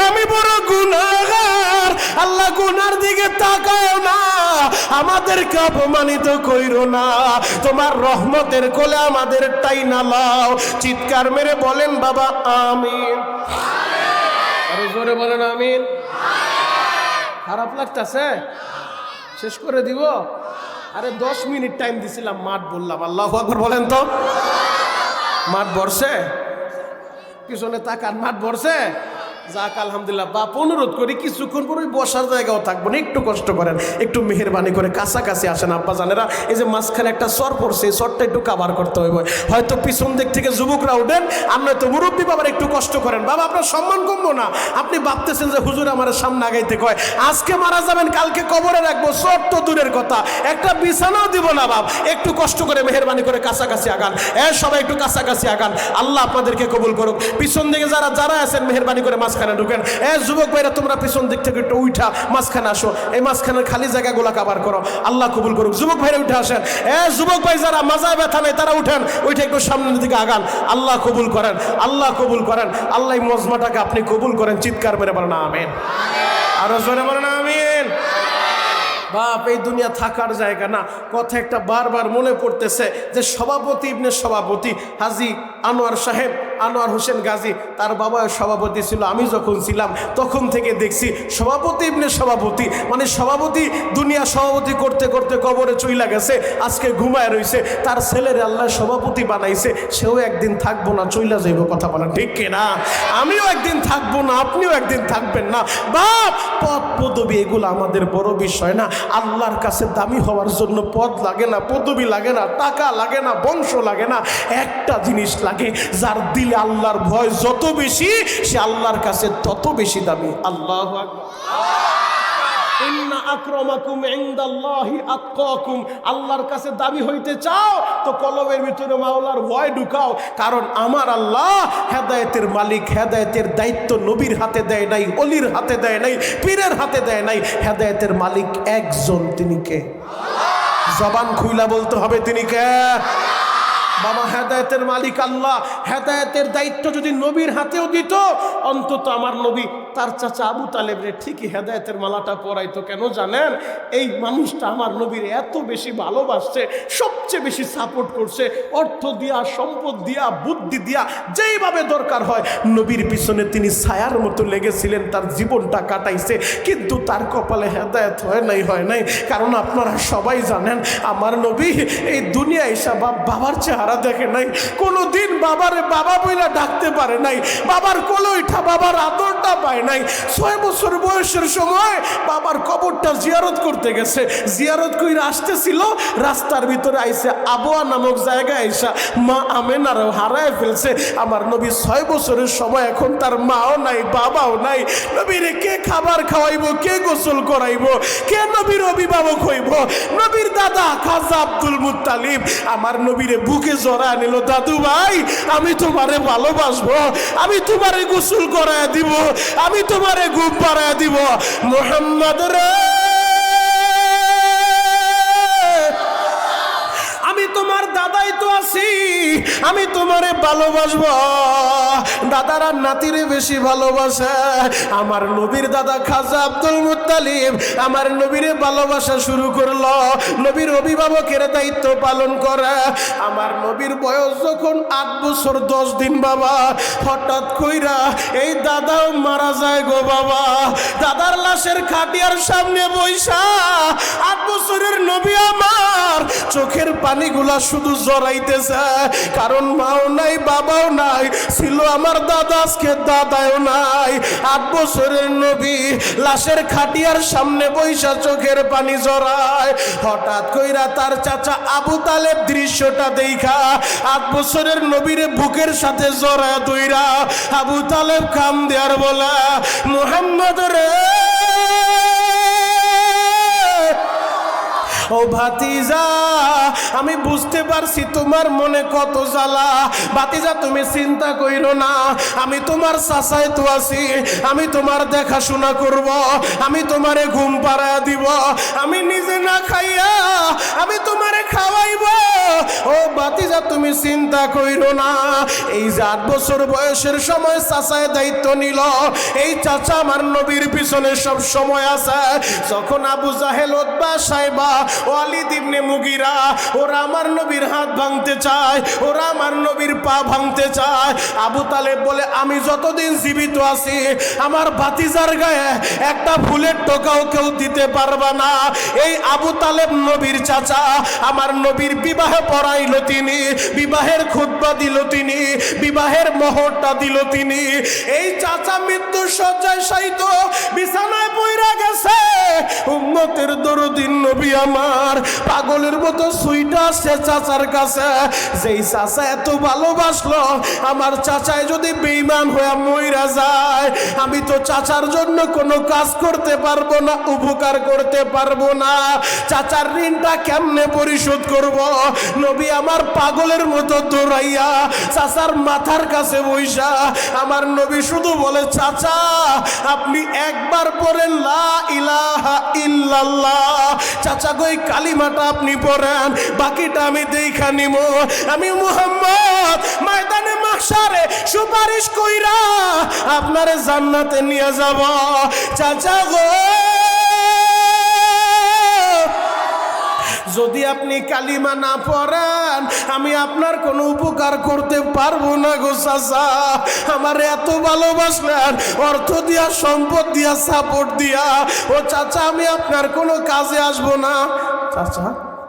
আমি বড় গুনাহগার। আল্লাহ গুনার দিকে তাকাও না, আমাদেরকে অপমানিত কইরো না। তোমার রহমতের কোলে আমাদের টাইনা লাও। চিৎকার মেরে বলেন বাবা আমিন। আরো জোরে বলেন আমিন। খারাপ লাগতেছে? শেষ করে দিব? আরে 10 মিনিট টাইম দিছিলাম, মাঠ বললাম। আল্লাহু আকবার বলেন তো। মাঠ ভরছে? পিছনে তাকান, মাঠ ভরছে? যাক আলহামদুলিল্লাহ। বাপ অনুরোধ করি কিছুক্ষণ পরে বসার জায়গাও থাকবো না, একটু কষ্ট করেন, একটু মেহেরবানি করে কাছাকাছি আসেন আব্বা জানেরা। এই যে মাঝখানে একটা চর পড়ছে, এই চরটা একটু কাভার করতে হইব। হয়তো পিছন দিক থেকে যুবকরা উঠেন, আমরা তো মুরব্বী বাবার একটু কষ্ট করেন। বাবা আপনার সম্মান কমবো না। আপনি ভাবতেছেন যে হুজুর আমার সামনে আগাইতে কয়, আজকে মারা যাবেন কালকে কবরে রাখবো, চর তো দূরের কথা, একটা বিছানাও দিব না। বাপ একটু কষ্ট করে মেহেরবানি করে কাছাকাছি আগান। সবাই একটু কাছাকাছি আগান। আল্লাহ আপনাদেরকে কবুল করুক। পিছন দিকে যারা যারা আছেন মেহেরবানি করে মাঝখানে ঢুকেন। যুবক ভাইরা তোমরা পিছন দিক থেকে একটু উঠা মাঝখানে আসো, এই মাঝখানের খালি জায়গাগুলো কাভার করো। আল্লাহ কবুল করুক। যুবক ভাইরা উঠে আসেন। যুবক ভাই যারা মাজায় ব্যথা নেই তারা উঠেন, উঠে একটু সামনের দিকে আগান। আল্লাহ কবুল করেন, আল্লাহ কবুল করেন। আল্লাহ এই মজমাটাকে আপনি কবুল করেন। চিৎকার মেরে বলেন আমিন। আরো জোরে বলেন আমিন। বাপ এই দুনিয়া থাকার জায়গা না। কথা একটা বারবার মনে পড়তেছে যে সভাপতি ইবনে সভাপতি হাজী আনোয়ার সাহেব, আনোয়ার হোসেন গাজী, তার বাবা সভাপতি ছিল। আমি যখন ছিলাম তখন থেকে দেখছি সভাপতি ইবনে সভাপতি মানে সভাপতি দুনিয়া সভাপতি করতে করতে কবরে চইলা গেছে, আজকে ঘুমায় রইছে। তার ছেলের আল্লাহ সভাপতি বানাইছে, সেও একদিন থাকবো না, চইলা যাইব। কথা বলেন ঠিক কিনা? আমিও একদিন থাকবো না, আপনিও একদিন থাকবেন না। বাপ পদ পদবি এগুলো আমাদের বড় বিষয় না। আল্লাহর কাছে দামি হওয়ার জন্য পদ লাগে না, পদবি লাগে না, টাকা লাগে না, বংশ লাগে না। একটা জিনিস লাগে, যার দিলে আল্লাহর ভয় যত বেশি সে আল্লাহর কাছে তত বেশি দামি। আল্লাহু আকবার। ইন্না আকরামাকুম ইনদাল্লাহি আতকাকুম, আল্লাহর কাছে দাবি হইতে চাও তো কলবের ভিতরে মাওলার ভয় ঢুকাও। কারণ আমার আল্লাহ হেদায়েতের মালিক, হেদায়েতের দায়িত্ব নবীর হাতে দেয় নাই, অলির হাতে দেয় নাই, পীরের হাতে দেয় নাই। হেদায়েতের মালিক একজন, তিনি কে? জবান খুইলা বলতে হবে তিনি কে? বাবা, হেদায়েতের মালিক আল্লাহ। হেদায়েতের দায়িত্ব যদি নবীর হাতেও দিত, অন্তত আমার নবী তার চাচা আবু তালেবরে ঠিকই হেদায়েতের মালাটা পরাইতো। কেন জানেন? এই মানুষটা আমার নবীর এত বেশি ভালোবাসছে, সবচেয়ে বেশি সাপোর্ট করছে, অর্থ দিয়া, সম্পদ দিয়া, বুদ্ধি দিয়া, যেইভাবে দরকার হয় নবীর পিছনে তিনি ছায়ার মতো লেগেছিলেন, তার জীবনটা কাটাইছে। কিন্তু তার কপালে হেদায়েত হয় নাই। কারণ আপনারা সবাই জানেন আমার নবী এই দুনিয়া এসে বাবার চেহারা দেখে নাই, কোনোদিন বাবারে বাবা বইলা ডাকতে পারে নাই, বাবার কোলে উঠা বাবার আদরটা পায় নাই। 6 বছর বয়সের সময় বাবার কবরটা জিয়ারত করতে গেছে, জিয়ারত কইরা আসতেছিল, রাস্তার ভিতরে আইসে আবওয়া নামক জায়গায় আইসা মা আমেনারও হারায় ফেলছে। আমার নবী 6 বছরের সময়, এখন তার মাও নাই, বাবাও নাই। নবীরে কে খাবার খাওয়াইবো, কে গোসল করাইবো, কে নবীর অভিভাবক হইব? নবীর দাদা খাজা আব্দুল মুত্তালিব আমার নবীরে বুকে জড়া নিল, দাদু ভাই আমি তোমারে ভালোবাসবো, আমি তোমারে গোসল করায় দিব, আমি তোমারে ঘুম পাড়ায় দিব। মুহাম্মদ রে, আমি তোমার দাদাই তো আছি, আমি তোমারে ভালোবাসবো। দাদারা নাতিরে বেশি ভালোবাসে। আমার নবীর দাদা খাজা আব্দুল মুত্তালিব আমার নবীরে ভালোবাসা শুরু করলো, নবীর অভিভাবকের দায়িত্ব পালন করে। আমার নবীর বয়স যখন 8 বছর 10 দিন বাবা, হঠাৎ কইরা এই দাদাও মারা যায় গো বাবা। দাদার লাশের খাটিয়ার সামনে বইসা 8 বছরের নবী আমার চোখের পানিগুলা শুধু জড়াইতেছে। কারণ মাও নাই, বাবাও নাই, ছিল আমার দাদা, আজকে দাদাও নাই। 8 বছরের নবী লাশের খাটিয়ার সামনে বইসা চোখের পানি জড়ায়। হঠাৎ কইরা তার চাচা আবু তালেব দৃশ্যটা দেখা 8 বছরের নবীরে বুকের সাথে জড়ায় দইরা আবু তালেব কাম দেয়ার বলা, মুহাম্মদ রে, ও ভাতিজা আমি বুঝতে পারছি তোমার মনে কত জ্বালা। ভাতিজা তুমি চিন্তা কইরো না, আমি তোমার চাচাই তো আছি, আমি তোমার দেখাশোনা করব, আমি তোমারে ঘুম পাড়ায় দিব, আমি নিজে না খাইয়া আমি তোমারে খাওয়াইব। ও ভাতিজা তুমি চিন্তা কইরো না। এই যে 8 বছর বয়সের সময় চাচায় দায়িত্ব নিল, এই চাচা আমার নবীর পিছনে সব সময় আছে। যখন আবু জাহেল, উতবা, সাইবা, ওয়ালিদ ইবনে মুগিরা ওরা আমার নবীর হাত ভাঙতে চায়, ওরা আমার নবীর পা ভাঙতে চায়, আবু তালেব বলে আমি যতদিন জীবিত আছি আমার ভাতিজার গায়ে একটা ফুলের টোকাও কেউ দিতে পারবে না। এই আবু তালেব নবীর চাচা, আমার নবীর বিবাহে পড়াইলো তিনি, বিবাহের খুতবা দিল তিনি, বিবাহের মোহরটা দিল তিনি। এই চাচা মৃত্যুর শয্যায় শায়িত, বিছানায় পইরা গেছে। উম্মতের দরদিন নবী আমার পাগলের মতো সুইটা আসছে চাচার কাছে। যেই চাচা এত ভালোবাসলো, আমার চাচায় যদি বেঈমান হয়ে মইরা যায়, আমি তো চাচার জন্য কোনো কাজ করতে পারবো না, উপকার করতে পারবো না। চাচার ঋণটা কেমনে পরিশোধ করব? নবী আমার পাগলের মতো দৌড়াইয়া চাচার মাথার কাছে বইসা আমার নবী শুধু বলে, চাচা আপনি একবার পড়েন লা ইলাহা ইল্লাল্লাহ। চাচা গো এই কালিমাটা আপনি পড়েন, বাকিটা আমি দেখা নিব। আমি মুহাম্মদ ময়দানে মাহশারে সুপারিশ কইরা আপনারে জান্নাতে নিয়ে যাব। চাচা গো যদি আপনি কালিমা না পড়েন আমি আপনার কোনো উপকার করতে পারবো না গো চাচা। আমার এত ভালোবাসলেন, অর্থ দিয়া, সম্পদ দিয়া, সাপোর্ট দিয়া, ও চাচা আমি আপনার কোনো কাজে আসবো না। চাচা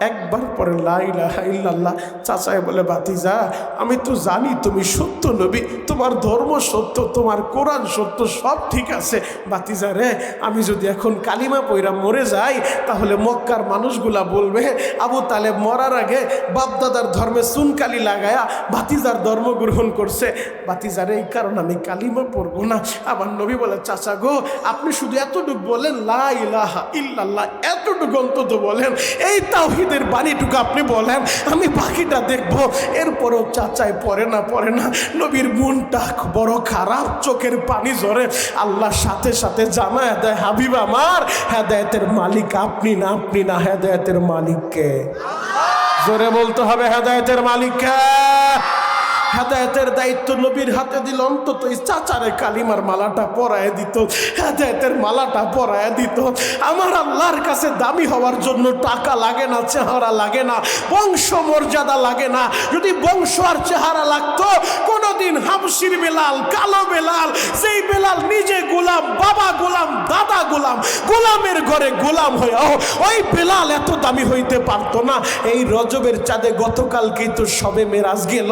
একবার পরে লা ইলাহা ইল্লাল্লাহ। চাচায় বলে ভাতিজা আমি তো জানি তুমি সত্য নবী, তোমার ধর্ম সত্য, তোমার কোরআন সত্য, সব ঠিক আছে। ভাতিজা রে আমি যদি এখন কালিমা পয়রা মরে যাই তাহলে মক্কার মানুষগুলা বলবে আবু তালেব মরার আগে বাপদাদার ধর্মে চুনকালি লাগায়া ভাতিজার ধর্ম গ্রহণ করছে। ভাতিজারে এই কারণে আমি কালিমা পড়বো না। আবার নবী বলে চাচা গো আপনি শুধু এতটুকু বলেন লা ইলাহা ইল্লাল্লাহ, এতটুকু অন্তত বলেন, এই তাওহীদের বাণীটুকু আপনি বলেন, আমি বাকিটা দেখবো। এরপরও চাচায় পড়ে না। নবীর মনটা বড় খারাপ, চোখের পানি ঝরে। আল্লাহ সাথে সাথে জানায় দেয় হাবিব আমার হেদায়েতের মালিক আপনি না, হেদায়েতের মালিককে। জোরে বলতে হবে হেদায়েতের মালিককে। হেদায়েতের দায়িত্ব নবীর হাতে দিল, অন্তত এই চাচারে কালিমার মালাটা পরায় দিত, হেদায়েতের মালাটা পরায় দিত। আমার আল্লাহর কাছে দামি হওয়ার জন্য টাকা লাগে না, চেহারা লাগে না, বংশ মর্যাদা লাগে না। যদি বংশ আর চেহারা লাগতো কোনোদিন হাবশির বেলাল, কালো বেলাল, যেই বেলাল নিজে গোলাম, বাবা গোলাম, দাদা গোলাম, গোলামের ঘরে গোলাম হয়েও ওই বেলাল এত দামি হইতে পারতো না। এই রজবের চাঁদে গতকালকেই তো সবে মেরাজ গেল।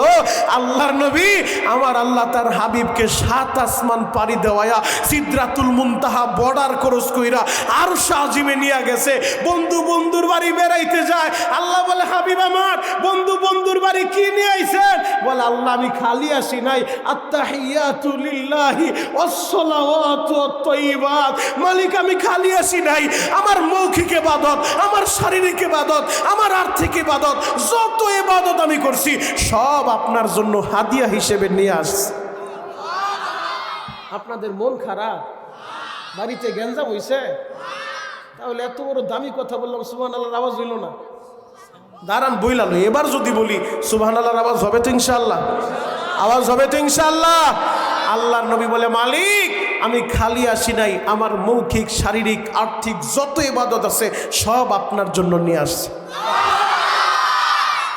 আল্লাহর নবী আমার আল্লাহ তার হাবিবকে 7 আসমান পাড়ি দেওয়া সিদরাতুল মুনতাহা বর্ডার ক্রস কইরা আরশ আজিমে নিয়ে গেছে। বন্ধু বন্ধুর বাড়ি বেড়াইতে যায়, আল্লাহ বলে হাবিব আমার বন্ধু বন্ধুর বাড়ি কি নিয়ে আইছেন? বলে আল্লাহ আমি খালি আসি নাই, আত্তাহিয়াতু লিল্লাহি ওয়াসসালাওয়াতু আত-তাইয়্যিবাত। মালিক আমি খালি আসি নাই, আমার মৌখিক ইবাদত, আমার শারীরিক ইবাদত, আমার আর্থিক ইবাদত, যত ইবাদত আমি করছি সব আপনার জন্য হাদিয়া হিসেবে নিয়ে আসছে। আপনাদের মন খারাপ, বাড়িতে গ্যাঞ্জাম হইছে, তাহলে এত বড় দামি কথা বললাম সুবহানাল্লাহর আওয়াজ হইল না? দাঁড়ান বইলালো, এবার যদি বলি সুবহানাল্লাহর আওয়াজ হবে তো ইনশাআল্লাহ? আওয়াজ হবে তো ইনশাআল্লাহ? আল্লাহর নবী বলে মালিক আমি খালি আসি নাই, আমার মৌখিক শারীরিক আর্থিক যত ইবাদত আছে সব আপনার জন্য নিয়ে আসছে।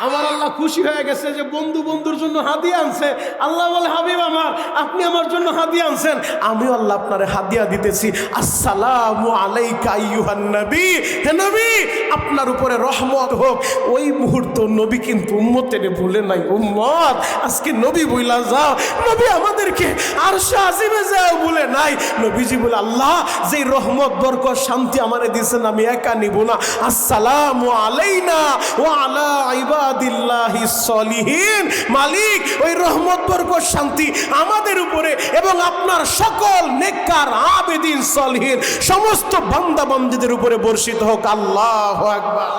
আমার আল্লাহ খুশি হয়ে গেছে যে বন্ধু বন্ধুর জন্য হাদিয়া আনছে। আল্লাহ বলে হাবিব আমার আপনি আমার জন্য হাদিয়া আনছেন, আমিও আল্লাহ আপনারে হাদিয়া দিতেছি। আসসালামু আলাইকা আইয়ুহান নবী, হে নবী আপনার উপরে রহমত হোক। ওই মুহূর্ত নবী কিন্তু উম্মতের ভুলে নাই। উম্মত আজকে নবী বইলা যাও, নবী আমাদেরকে আরশে আজিমে যাও বলে নাই। নবীজি বলে আল্লাহ যেই রহমত বরকত শান্তি আমারে দিয়েছেন আমি একা নিব না। আসসালামু আলাইনা ওয়া আলা ইবাদিল্লাহিস সলিহিন। মালিক ওই রহমত বরকত শান্তি আমাদের উপরে এবং আপনার সকল নেককার আবেদিন সলিহিন সমস্ত বান্দা বান্দীদের উপরে বর্ষিত হোক। আল্লাহু আকবার।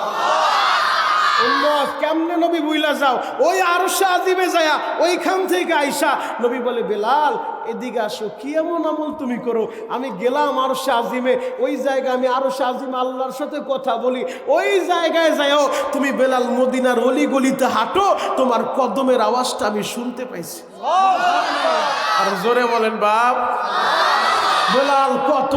কেমনে নবী বুইলা যাও? ওই আরশে আজিমে যায়া ওইখান থেকে আইসা নবী বলে বেলাল এদিকে আসো, কি এমন আমল তুমি করো? আমি গেলাম আরশে আজিমে, ওই জায়গায় আমি আরশে আজিমে আল্লাহর সাথে কথা বলি। ওই জায়গায় যাও তুমি বেলাল মদিনার অলি গলিতে হাঁটো, তোমার কদমের আওয়াজটা আমি শুনতে পাইছি। আর জোরে বলেন বাপ। বেলাল কত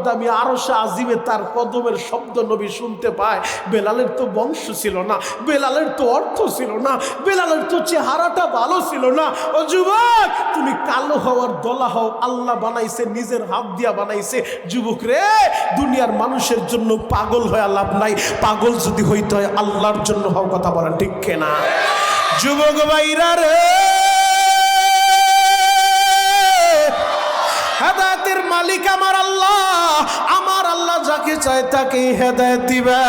দামি আরশে আজিমে তার কদমের শব্দ নবী শুনতে পায়। বেলালের তো বংশ ছিল না, বেলালের তো অর্থ ছিল না, বেলালের তো চেহারাটা ভালো ছিল না। ও যুবক তুমি কালো হওয়ার দলা হও, আল্লাহ বানাইছে, নিজের হাত দিয়া বানাইছে। যুবক রে দুনিয়ার মানুষের জন্য পাগল হয়ে লাভ নাই, পাগল যদি হইতে হয় আল্লাহর জন্য হও। কথা বলেন ঠিক কিনা? যুবক ভাইরা রে হেদায়েতের মালিক আমার আল্লাহ, আমার আল্লাহ যাকে চায় তাকে হেদায়েত দিবে।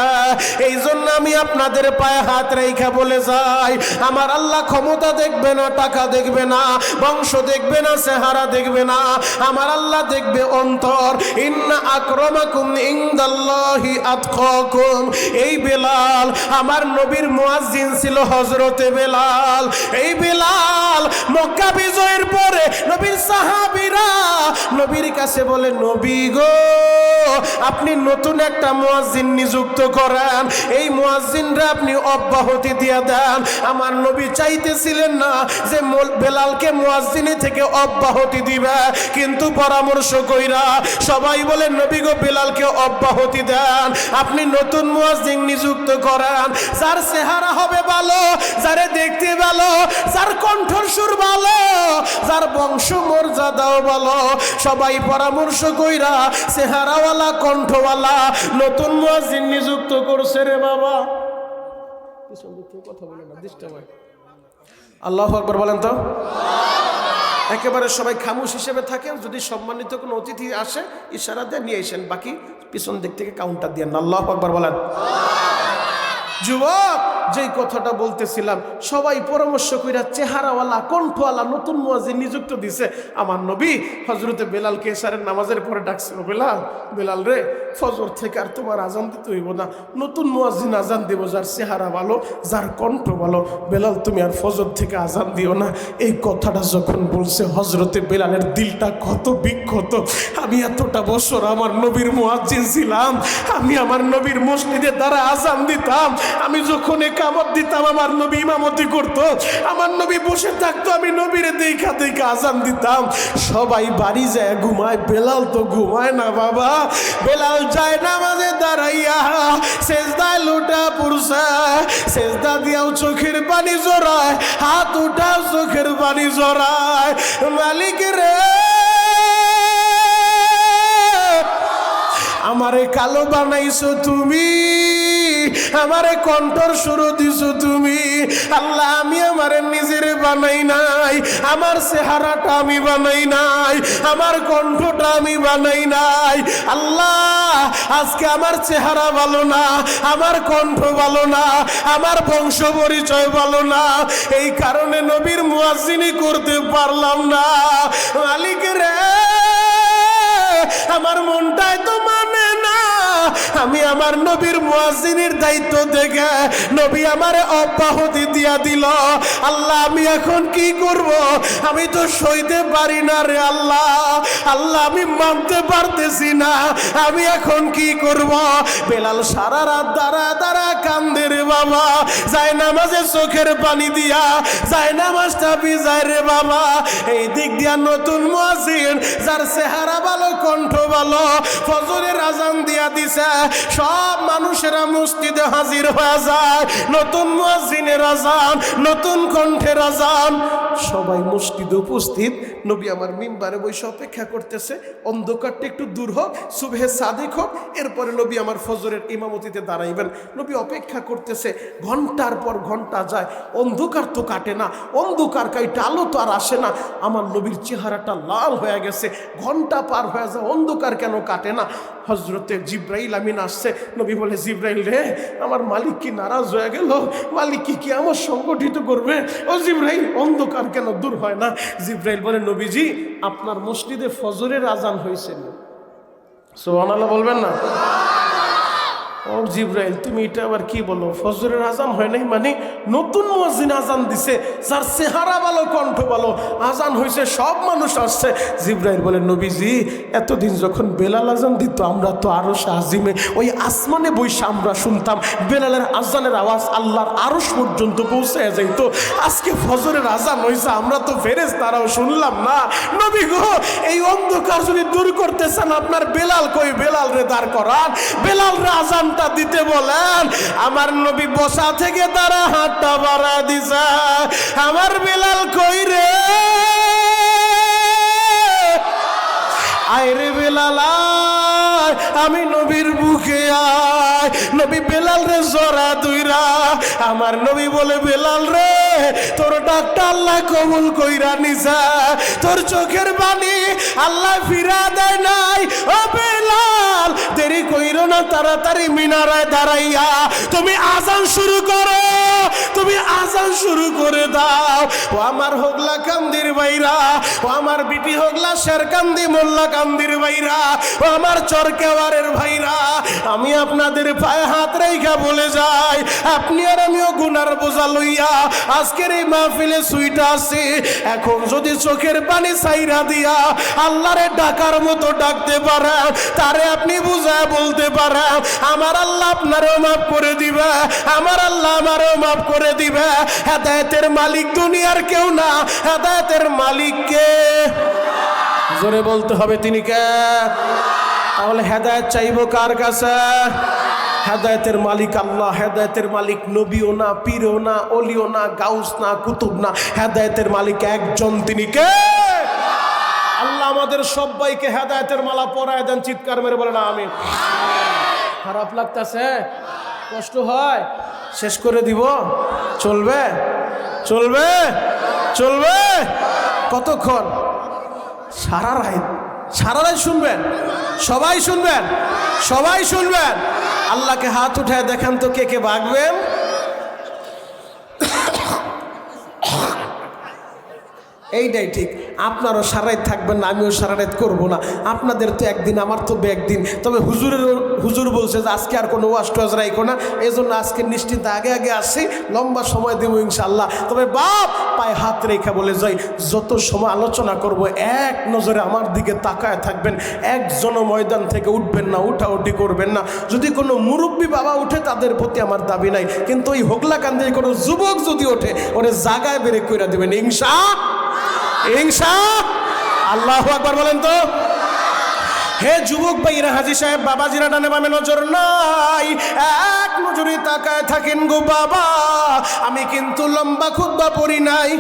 এই জন্য আমি আপনাদের পায়ে হাত রেখে বলে যাই আমার আল্লাহ ক্ষমতা দেখবে না, টাকা দেখবে না, বংশ দেখবে না, চেহারা দেখবে না, আমার আল্লাহ দেখবে অন্তর। ইন্না আকরামাকুম ইনদাল্লাহি আতকাকুম। এই বেলাল আমার নবীর মুয়াজ্জিন ছিল হযরতে বেলাল। এই বেলাল মক্কা বিজয়ের পরে নবীর সাহাবীরা নবীর কাছে বলে নবী গো আপনি নতুন একটা মুয়াজ্জিন নিযুক্ত করেন, এই মুয়াজ্জিনরা আপনি অব্যাহতি দিয়ে দেন। আমার নবী চাইতেছিলেন না যে বেলালকে মুয়াজ্জিনি থেকে অব্যাহতি দিবে, কিন্তু পরামর্শ কইরা সবাই বলে নবী গো বেলালকে অব্যাহতি দেন, আপনি নতুন মুয়াজ্জিন নিযুক্ত করেন, যার চেহারা হবে ভালো, যারে দেখতে ভালো, যার কণ্ঠর সুর ভালো, যার বংশ মর্যাদাও ভালো। সবাই পরামর্শ কইরা চেহারাওয়ালা কণ্ঠওয়ালা নতুন মুয়াজ্জিন নিযুক্ত করছে রে বাবা। পিছন দিক থেকে কথা বলে না, ডিস্টার্ব হয়। আল্লাহু আকবার বলেন তো। একেবারে সবাই খামোশ হিসেবে থাকেন, যদি সম্মানিত কোনো অতিথি আসে ইশারা দিয়ে নিয়ে আসেন, বাকি পিছন দিক থেকে কাউন্টার দিয়ে। আল্লাহু আকবার বলেন। যুবক, যেই কথাটা বলতেছিলাম, সবাই পরামর্শ কইরা চেহারাওয়ালা কণ্ঠওয়ালা নতুন মুয়াজ্জিন নিযুক্ত দিছে। আমার নবী হযরতে বেলালকে এশারের নামাজের পরে ডাকছিল, বেলাল, বেলাল রে, ফজর থেকে আর তোমার আজান দিতে হইব না, নতুন মুয়াজ্জিন আজান দেব, যার চেহারা ভালো, যার কণ্ঠ ভালো, বেলাল তুমি আর ফজর থেকে আজান দিও না। এই কথাটা যখন বলছে, হযরতে বেলালের দিলটা কত বিক্ষত। আমি এতটা বছর আমার নবীর মুয়াজ্জিন ছিলাম, আমি আমার নবীর মসজিদে দ্বারা আজান দিতাম, আমি যখন একামত দিতাম আমার নবী ইমামতি করতো, আমার নবী বসে থাকতো, আমি নবীরে দেখা দেখা আজান দিতাম। সবাই বাড়ি যায় ঘুমায়, বেলাল তো ঘুমায় না বাবা। বেলাল যায় নামাজে দাঁড়াইয়া সেজদায় লোটা পড়ছে, সেজদা দিয়াও চোখের পানি জড়ায়, হাত উঠাও চোখের পানি জড়ায়। মালিক রে, আমারে কালো বানাইছো তুমি, আমারে কণ্ঠর সুর দিছো তুমি। আল্লাহ, আমি আমারে নিজের বানাই নাই, আমার চেহারাটা আমি বানাই নাই, আমার কণ্ঠটা আমি বানাই নাই। আল্লাহ, আজকে আমার চেহারা ভালো না, আমার কণ্ঠ ভালো না, আমার বংশ পরিচয় ভালো না, এই কারণে নবীর মুয়াজ্জিনি করতে পারলাম না। মালিক রে, আমার মনটাই তো মানে না, আমি আমার নবীর মুয়াজ্জিনের দায়িত্ব দেখে নবী আমারে অব্যাহতি দিয়া দিল। আল্লাহ, আমি এখন কি করব? আমি তো সইতে পারি না রে আল্লাহ। আল্লাহ, আমি মানতে পারতেছি না, আমি এখন কি করব? বেলাল সারা রাত দাঁড়া দাঁড়া কান্দে রে বাবা, যায় নামাজে চোখের পানি দিয়া যায় নামাজটা ভিজায় রে বাবা। এই দিক দিয়া নতুন মুয়াজ্জিন, যার চেহারা ভালো, কণ্ঠ ভালো, ফজরের আজান দিয়া দিছে, সব মানুষেরা মসজিদে হাজির হয়ে যায়। নতুন মুয়াজ্জিনের আজান, নতুন কণ্ঠের আজান, সবাই মসজিদে উপস্থিত। নবী আমার মিম্বারে বসে অপেক্ষা করতেছে, অন্ধকারটা একটু দূর হোক, সুবহে সাদিক হোক, এরপরে নবী আমার ফজরের ইমামতিতে দাঁড়াইবেন। নবী অপেক্ষা করতেছে, ঘন্টার পর ঘন্টা যায়, অন্ধকার তো কাটে না, অন্ধকার কাইটা আলো তো আর আসে না। আমার নবীর চেহারাটা লাল হয়ে গেছে, ঘন্টা পার হয়ে যায়, অন্ধকার কেন কাটে না? হযরতে জিব্রাইল আমিন আসছে। নবী বলে, জিব্রাইল রে, আমার মালিক কি নারাজ হয়ে গেল? মালিক কি আমার সংগঠিত করবে? ও জিব্রাইল, অন্ধকার কেন দূর হয় না? জিব্রাইল বলে, নবীজি, আপনার মসজিদে ফজরের আজান হয়েছে না। সুবহানাল্লাহ বলবেন না? ও জিব্রাইল, তুমি এটা আবার কি বলো? ফজরের আজান হয় নাই মানে? নতুন মুয়াজ্জিন আজান দিছে, যার চেহারা ভালো, কণ্ঠ ভালো, আজান হয়েছে, সব মানুষ আসছে। জিব্রাইল বলে, নবীজি, এতদিন যখন বেলাল আজান দিত, আমরা তো আরশ আজিমে ওই আসমানে বইসা আমরা শুনতাম, বেলালের আজানের আওয়াজ আল্লাহর আরশ পর্যন্ত পৌঁছে যাইতো। আজকে ফজরের আজান হয়েছে, আমরা তো ফেরেশতারাও শুনলাম না। নবী গো, এই অন্ধকার যদি দূর করতে চান, আপনার বেলাল কই? বেলাল রে দাঁড় করান, বেলাল রে আজান দিতে বলেন। আমার নবী বসা থেকে তারা হাতটা বাড়া দিছে, আমার বেলাল কই রে? আয় রে বেলাল, আমি নবীর বুকে আয়। নবী বেলাল রে জরা দুইরা, আমার নবী বলে, বেলাল রে, তোর ডাকটা আল্লাহ কবুল কইরা নিছে, তোর চোখের পানি আল্লাহ ফিরা দেয় নাই। ও বেলাল, দেরি কইরো না, তাড়াতাড়ি মিনারায় দাঁড়াইয়া তুমি আজান শুরু করো, তুমি আজান শুরু করে দাও। ও আমার হোগলা কান্দির বাইরা, ও আমার বিটি হোগলা শেরকান্দি মোল্লা কান্দির বাইরা, ও আমার চরকেওয়ারের ভাইরা, আমি আপনাদের পায়ে হাত রেখা বলে যাই, আপনি আর আমিও গুনার বোঝা লইয়া আজকের এই মাহফিলে সুইটা আছি। এখন যদি চোখের পানি ছাইরা দিয়া আল্লাহরে ডাকার মতো ডাকতে পারেন, তারে আপনি বুঝায় বলতে পারেন, আমার আল্লাহ আপনারেও মাফ করে দিবে, আমার আল্লাহ আমারও মাফ করে দিবে। হেদায়েতের মালিক দুনিয়ার কেউ না, হেদায়েতের মালিক কে? জোরে বলতে হবে, তিনি কে? তাহলে হেদায়েত চাইবো কার কাছে? হেদায়েতের মালিক আল্লাহ। হেদায়েতের মালিক নবীও না, পীরও না, অলিও না, গাউস না, কুতুব না, হেদায়েতের মালিক একজন, তিনি কে? আল্লাহ আমাদের সবাইকে হেদায়েতের মালা পরায় দেন। চিৎকার মেরে বলেন আমিন। খারাপ লাগতেছে? কষ্ট হয়? শেষ করে দিব? চলবে চলবে চলবে? কতক্ষণ? সারা রাত, সারা রাত শুনবেন? সবাই শুনবেন? সবাই শুনবেন? আল্লাহকে হাত উঠায় দেখান তো কে কে ভাগবেন। এইটাই ঠিক। আপনারও সারা রাত থাকবেন না, আমিও সারা রাত করবো না। আপনাদের তো একদিন, আমার তো একদিন। তবে হুজুর বলছে যে আজকে আর কোনো ওয়াজ টোয়াজ রাখো না, এই জন্য আজকে নিশ্চিন্তে আগে আগে আসছি, লম্বা সময় দেবো ইনশাআল্লাহ। তবে বাপ পায়ে হাত রেখা বলে যাই, যত সময় আলোচনা করব এক নজরে আমার দিকে তাকায় থাকবেন, একজনও ময়দান থেকে উঠবেন না, উঠাউঠি করবেন না। যদি কোনো মুরব্বী বাবা উঠে তাদের প্রতি আমার দাবি নাই, কিন্তু ওই হোগলাকান্দির কোনো যুবক যদি ওঠে ওরে জাগায় বেরে কইরা দেবেন আল্লাহু আকবার বলেন তো। হে যুবক ভাইরা, হাজী সাহেব, বাবাজিরা ডানে বামে নজর নাই, এক নজরে তাকায় থাকেন গো বাবা। আমি কিন্তু লম্বা খুতবা পড়ি নাই,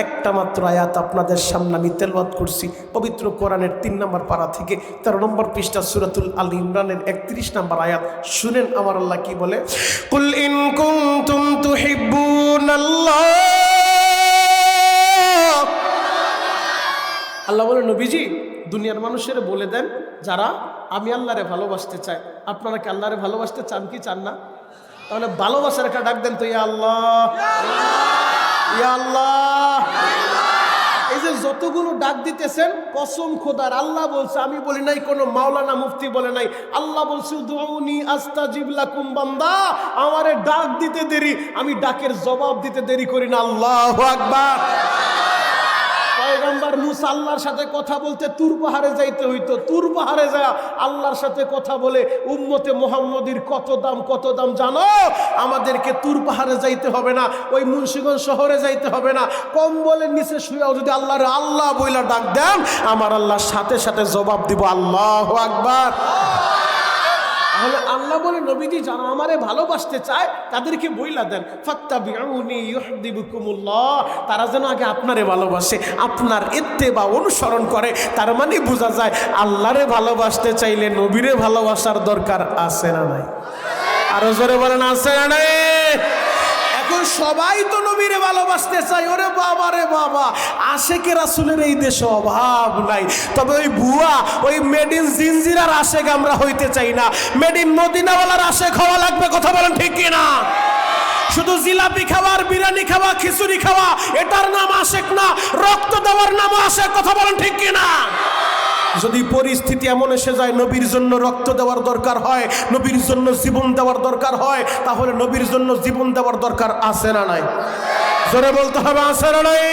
একটা মাত্র আয়াত আপনাদের সামনে আমি তেলাওয়াত করছি পবিত্র কোরআনের 3 নম্বর পারা থেকে 13 নম্বর পৃষ্ঠা সূরাতুল আল ইমরানের 31 নম্বর আয়াত। শুনেন আমার আল্লাহ কি বলে, কুল ইন কুনতুম তুহিব্বুনাল্লাহ। আল্লাহ বলে, নবীজি দুনিয়ার মানুষের বলে দেন যারা আমি আল্লাহরে ভালোবাসতে চাই। আপনারা কি আল্লাহরে ভালোবাসতে চান কি চান না? তাহলে ভালোবাসার একটা ডাক দেন তো, ইয়া আল্লাহ, ইয়া আল্লাহ। এই যে যতগুলো ডাক দিতেছেন, কসম খোদার, আল্লাহ বলছে, আমি বলি নাই, কোনো মাওলানা মুফতি বলে নাই। আল্লাহ বলছে উদউনি আস্তাজিব লাকুম। বান্দা আমারে ডাক দিতে দেরি, আমি ডাকের জবাব দিতে দেরি করি না। আল্লাহু আকবার। পয়গম্বর মুসা আল্লাহর সাথে কথা বলতে তুর পাহাড়ে যাইতে হইতো। তুর পাহাড়ে যা আল্লাহর সাথে কথা বলে উম্মতে মুহাম্মদীর কত দাম জানো? আমাদেরকে তুর পাহাড়ে যাইতে হবে না, ওই মুন্সিগঞ্জ শহরে যাইতে হবে না। কম্বলের নিচে শুয়েও যদি আল্লাহরে আল্লাহ বইলা ডাক দেন, আমার আল্লাহর সাথে সাথে জবাব দিব। আল্লাহু আকবার। তাহলে আল্লাহ বলে, নবীজি যারা আমারে ভালোবাসতে চায় তাদেরকে বইলা দেন, ফাত্তাবিউনি ইউহিব্বুকুমুল্লাহ। তারা যেন আগে আপনারে ভালোবাসে, আপনার ইত্তেবা অনুসরণ করে। তার মানে বোঝা যায় আল্লাহরে ভালোবাসতে চাইলে নবীরে ভালোবাসার দরকার আছে না নাই? আরো জোরে বলেন, আছে না নাই? এখন সবাই তো নবীরে ভালোবাসতে চাই। ওরে বাবা রে বাবা, আশেকে রাসূলের এই দেশে অভাব নাই। তবে ওই ভুয়া, ওই মেড ইন জিনজিরার আশেক আমরা হইতে চাই না। মেড ইন মদিনাওয়ালার আশেক হওয়া লাগবে। কথা বলেন ঠিক কিনা? শুধু জিলাপি খাওয়া, বিরিয়ানি খাওয়া, খিচুড়ি খাওয়া, এটার নাম আশেক না, রক্ত দেওয়ার নাম আশেক। কথা বলেন ঠিক কিনা? যদি পরিস্থিতি এমন এসে যায় নবীর জন্য রক্ত দেওয়ার দরকার হয়, নবীর জন্য জীবন দেওয়ার দরকার হয়, তাহলে নবীর জন্য জীবন দেওয়ার দরকার আছে না নাই? জোরে বলতে হবে, আছে না নাই?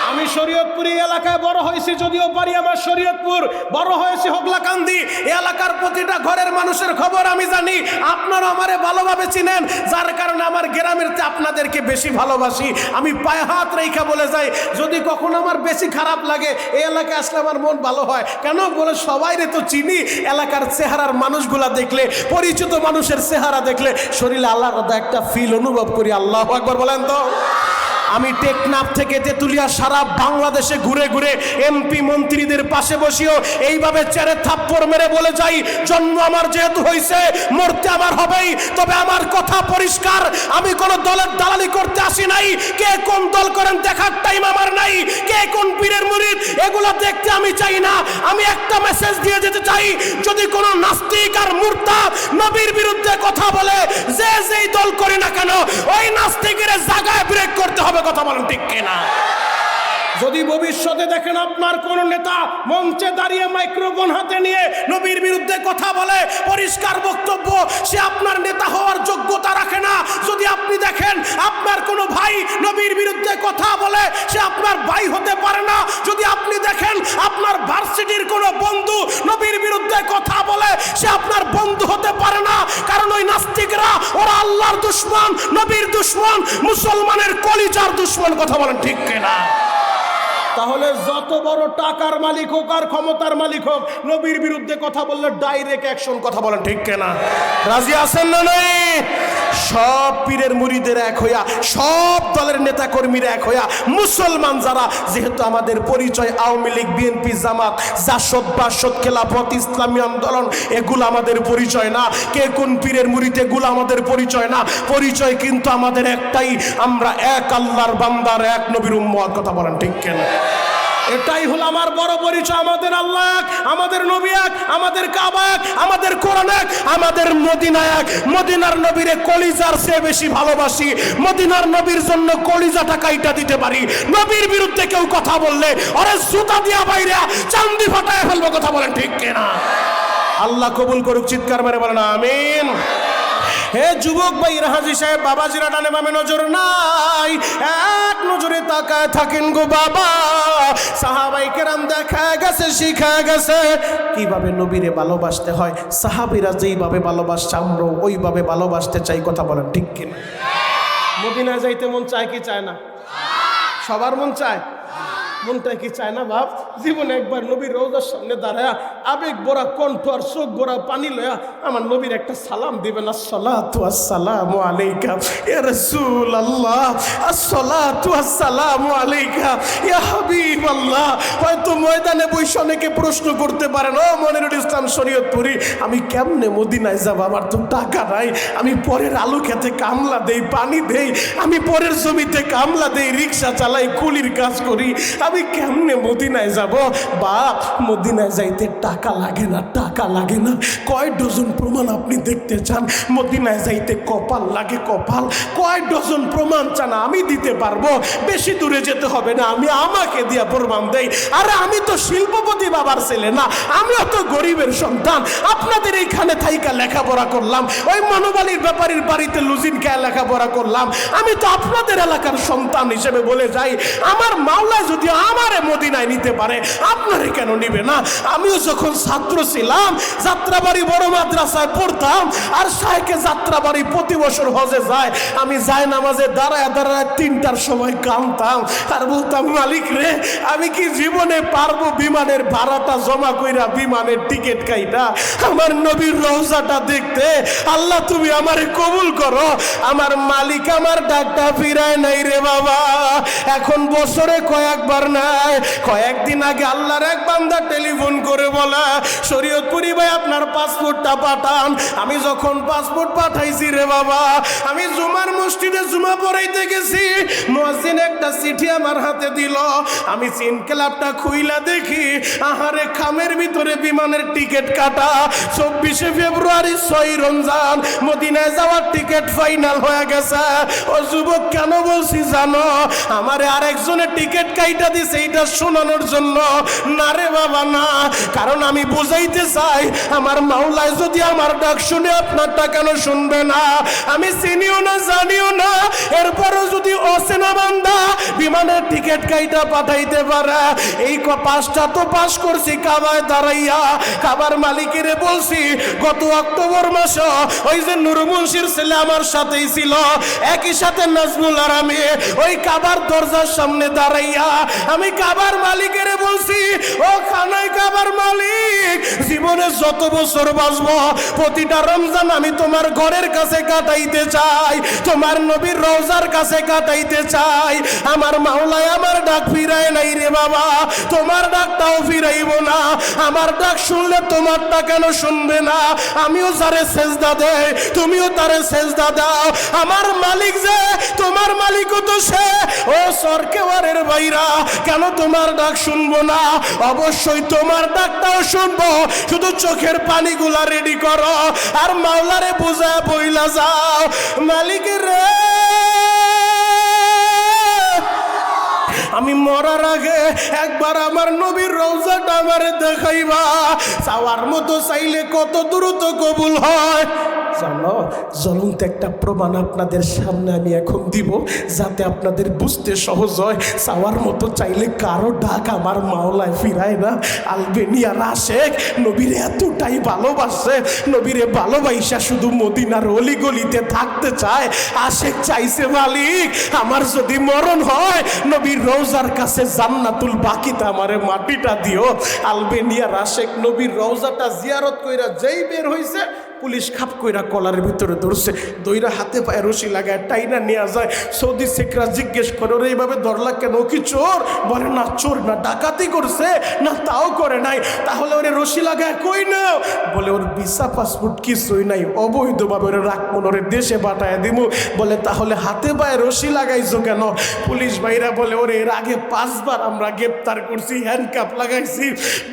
আমি শরীয়তপুর এলাকায় বড় হয়েছি, যদিও বাড়ি আমার শরীয়তপুর, বড় হয়েছি হোগলাকান্দি। এলাকার প্রতিটা ঘরের মানুষের খবর আমি জানি। আপনারা আমারে ভালোভাবে চিনেন, যার কারণে আমার গ্রামের চেয়ে আপনাদেরকে বেশি ভালোবাসি। আমি পায়ে হাত রেখা বলে যাই, যদি কখনো আমার বেশি খারাপ লাগে, এই এলাকায় আসলে আমার মন ভালো হয়। কেন বলে, সবাইরে তো চিনি। এলাকার চেহারার মানুষগুলা দেখলে, পরিচিত মানুষের চেহারা দেখলে শরীরে আলাদা একটা ফিল অনুভব করি। আল্লাহু আকবার বলেন তো। আমি টেকনাফ থেকে তেতুলিয়া সারা বাংলাদেশে ঘুরে ঘুরে এমপি মন্ত্রীদের পাশে বসিও এইভাবে চেরে থাপ্পড় মেরে বলে যাই, জন্ম আমার যেহেতু হয়েছে, মরতে আমার হবেই। তবে আমার কথা পরিষ্কার, আমি কোনো দলের দালালি করতে আসি নাই। কে কোন দল করেন দেখার টাইম আমার নাই। কে কোন পীরের মুরিদ এগুলো দেখতে আমি চাই না। আমি একটা মেসেজ দিয়ে যেতে চাই, যদি কোনো নাস্তিক আর মুরতাদ নবীর বিরুদ্ধে কথা বলে, যে যেই দল করে না কেন, ওই নাস্তিকের জায়গায় ব্রেক করতে হবে। কথা বলেন ঠিক কিনা? যদি ভবিষ্যতে দেখেন আপনার কোন নেতা মঞ্চে দাঁড়িয়ে মাইক্রোফোন হাতে নিয়ে নবীর বিরুদ্ধে কথা বলে, পরিষ্কার বক্তব্য, সে আপনার নেতা হওয়ার যোগ্যতা রাখে না। যদি আপনি দেখেন আপনার কোনো ভাই নবীর বিরুদ্ধে কথা বলে, সে আপনার ভাই হতে পারে না। যদি আপনি দেখেন আপনার ভার্সিটির কোনো বন্ধু নবীর বিরুদ্ধে কথা বলে, সে আপনার বন্ধু হতে পারে না। কারণ ওই নাস্তিকরা, ওরা আল্লাহর দুশমন, নবীর দুশমন, মুসলমানের কলিজার দুশমন। কথা বলেন ঠিক কিনা? তাহলে যত বড় টাকার মালিক হোক আর ক্ষমতার মালিক হোক, নবীর বিরুদ্ধে কথা বললে ডাইরেক্ট অ্যাকশন। কথা বলেন ঠিক কিনা? রাজি আছেন না নাই? সব পীরের মুরিদের এক হইয়া, সব দলের নেতা কর্মীরা এক হইয়া, মুসলমান যারা, যেহেতু আমাদের পরিচয় আওয়ামী লীগ, বিএনপি, জামাত, জাসদ, বাসদ, খেলাফত, ইসলামী আন্দোলন, এগুলো আমাদের পরিচয় না। কে কোন পীরের মুরিদ, এগুলো আমাদের পরিচয় না। পরিচয় কিন্তু আমাদের একটাই, আমরা এক আল্লাহর বান্দার, এক নবীর উম্মত। কথা বলেন ঠিক কিনা? এটাই হলো আমার বড় পরিচয়। আমাদের আল্লাহ এক, আমাদের নবী এক, আমাদের কাবা এক, আমাদের কোরআন এক, আমাদের মদিনা এক। মদিনার নবীরে কলিজার চেয়ে বেশি ভালোবাসি। মদিনার নবীর জন্য কলিজাটা কাইটা দিতে পারি। নবীর বিরুদ্ধে কেউ কথা বললে ওরে জুতা দিয়া বাইরে চান্দি ফাটায় ফেলবো। কথা বলেন ঠিক কিনা? আল্লাহ কবুল করুক। চিৎকার মেরে বলেন আমিন। হে যুবক ভাইরা, হাজী সাহেব, বাবাজিরা ডানে বামে নজর নাই, এক নজরে তাকায় থাকেন গো বাবা। সাহাবায়ে কেরাম দেখা গেছে, শিখা গেছে কিভাবে নবীরে ভালোবাসতে হয়। সাহাবীরা যেইভাবে ভালোবাসছে আমরা ওইভাবে ভালোবাসতে চাই। কথা বলেন ঠিক কিনা? মদিনায় যাইতে মন চায় কি চায় না? সবার মন চায়। মনটা কি চায় না বাপ? জীবনে একবার নবীর রওজার সামনে দাঁড়ায়া আবেগ ভরা কণ্ঠ আর চোখ ভরা পানি লয়া আমার নবীর একটা সালাম দিবেন, আসসালাতু আসসালামু আলাইকা ইয়া রাসূলুল্লাহ, আসসালাতু আসসালামু আলাইকা ইয়া হাবিবাল্লাহ। হয়তো ময়দানে বসে অনেকে প্রশ্ন করতে পারেন, ও মনিরুল ইসলাম শরীয়তপুরী, আমি কেমনে মদিনায় যাব? আমার তো টাকা নাই। আমি পরের আলু খেতে কামলা দেই, পানি দেই, আমি পরের জমিতে কামলা দেই, রিক্সা চালাই, কুলির কাজ করি, আমি কেমনে মদিনায় যাব? বাপ, মদিনায় যাইতে টাকা লাগে না, টাকা লাগে না। কয় ডজন প্রমাণ আপনি দেখতে চান? মদিনায় যাইতে কপাল লাগে, কপাল। কয় ডজন প্রমাণ চান? আমি দিতে পারবো। বেশি দূরে যেতে হবে না, আমি আমাকে দিয়া প্রমাণ দেই। আরে আমি তো শিল্পপতি বাবার ছেলে না, আমিও তো গরিবের সন্তান। আপনাদের এইখানে থাইকা লেখাপড়া করলাম, ওই মনোবালির ব্যাপারীর বাড়িতে লুজিন খেয়ে লেখাপড়া করলাম। আমি তো আপনাদের এলাকার সন্তান হিসেবে বলে যাই, আমার মাওলা যদি আমারে মদিনায় নিতে পারে, আপনারে কেন নিবে না? আমিও যখন ছাত্র ছিলাম, যাত্রাবাড়ি বড় মাদ্রাসায় পড়তাম, আর শাইখে যাত্রাবাড়ি প্রতি বছর হজে যায়। আমি যায় নামাজে দাঁড়ায় দাঁড়ায় 3টার সময় কামতাম আর বলতাম, মালিক রে, আমি কি জীবনে পারবো বিমানের ভাড়াটা জমা কইরা বিমানের টিকিট কাইটা আমার নবীর রওজাটা দেখতে? আল্লাহ তুমি আমারে কবুল করো। আমার মালিক আমার ডাকটা ফিরায় নাই রে বাবা। এখন বছরে কয়েকবার নাই, কয়েকদিন আগে আল্লাহর এক বান্দা টেলিফোন করে বলে, শরীয়তপুরি ভাই আপনার পাসপোর্টটা পাঠান। আমি যখন পাসপোর্ট পাঠাইছি রে বাবা, আমি জুমার মসজিদে জুমা পড়াইতে গেছি, মুয়াজ্জিন একটা চিঠি আমার হাতে দিল। আমি সিন ক্লাবটা খুইলা দেখি, আহারে খামের ভিতরে বিমানের টিকিট কাটা, 24শে ফেব্রুয়ারি 6 রমজান মদিনায় যাওয়ার টিকিট ফাইনাল হয়ে গেছে। ও যুবক, কেন বলছি জানো? আমারে আরেকজনের টিকিট কাইটা দিছে এইটা শোনানোর জন্য না রে বাবা, না। কারণ আমি বুঝাইতে চাই, আমার মাওলায় যদি আমার ডাক শুনে আপনারটা কেন শুনবে না? আমি চিনিও না, জানিও না, এরপরও যদি অচেনা বান্দা বিমানের টিকিট কাইটা পাঠাইতে পারে। এই 5টা তো পাস করছি কাবায় দাঁড়াইয়া। কাবার মালিকের বলছি, গত অক্টোবর মাসে ওই যে নূর মুন্সির ছেলে আমার সাথেই ছিল, একই সাথে নাজমুল আর আমি ওই কাবার দরজার সামনে দাঁড়াইয়া আমি কাবার মালিকের বলছি, ও খানায় কাবার মালিক, জীবনে যত বছর বাঁচবো প্রতিটা রমজান আমি তোমার ঘরের কাছে কাটাইতে চাই, তোমার নবীর রওজার কাছে কাটাইতে চাই। আমার মাওলায় আমার ডাক ফিরায় নাই রে বাবা, তোমার ডাকটাও ফিরাইব না। আমার ডাক শুনলে তোমারটা কেন শুনবে না? আমিও যারে সেজদা দেই, তুমিও তারে সেজদা দাও। আমার মালিক যে, তোমার মালিকও তো সে। ও সরকেওয়ারের ভাইরা, কেন তোমার ডাক শুনবো না? অবশ্যই তোমার ডাকটাও শুনবো, শুধু চোখের পানিগুলা রেডি করো আর মাওলারে বুঝা বইলা যাও, মালিকের রে, আমি মরার আগে একবার আমার নবীর রওজাটা আমারে দেখাইবা। চাওয়ার মতো চাইলে কত দ্রুত কবুল হয় জানো? জ্বলন্ত একটা প্রমাণ আপনাদের সামনে আমি এখন দিব, যাতে আপনাদের বুঝতে সহজ হয়। চাওয়ার মতো চাইলে কারো ডাক আমার মাওলায় ফিরায় না। আলবেনিয়ার আশেক নবীরে এতটাই ভালোবাসে, নবীরে ভালোবাসা শুধু মদিনার অলিগলিতে থাকতে চায়। আশেক চাইছে, মালিক আমার যদি মরণ হয় নবীর রওজার কাছে জান্নাতুল বাকিতে আমারে মাটিটা দিও। আলবেনিয়ার আশেক নবীর রওজাটা জিয়ারত কইরা যেই বের হইছে, পুলিশ খাপ কইরা কলার ভিতরে ধরছে, দইরা হাতে পায়ে রশি লাগায় টাইনা নিয়ে যায়। সৌদি শেখরা জিজ্ঞেস করে, ওরে এইভাবে ধরলা কেন, কি চোর? বলে না চোর না, ডাকাতি করছে না, তাও করে নাই। তাহলে ওরে রশি লাগায় কই না? বলে ওর ভিসা পাসপোর্ট কিছুই নাই, অবৈধভাবে ওরে রাখবো, ওরে দেশে পাঠায় দিব। বলে তাহলে হাতে পায়ে রশি লাগাইছো কেন? পুলিশ ভাইরা বলে, ওরে এর আগে 5 বার আমরা গ্রেপ্তার করছি, হ্যান্ডকাপ লাগাইছি,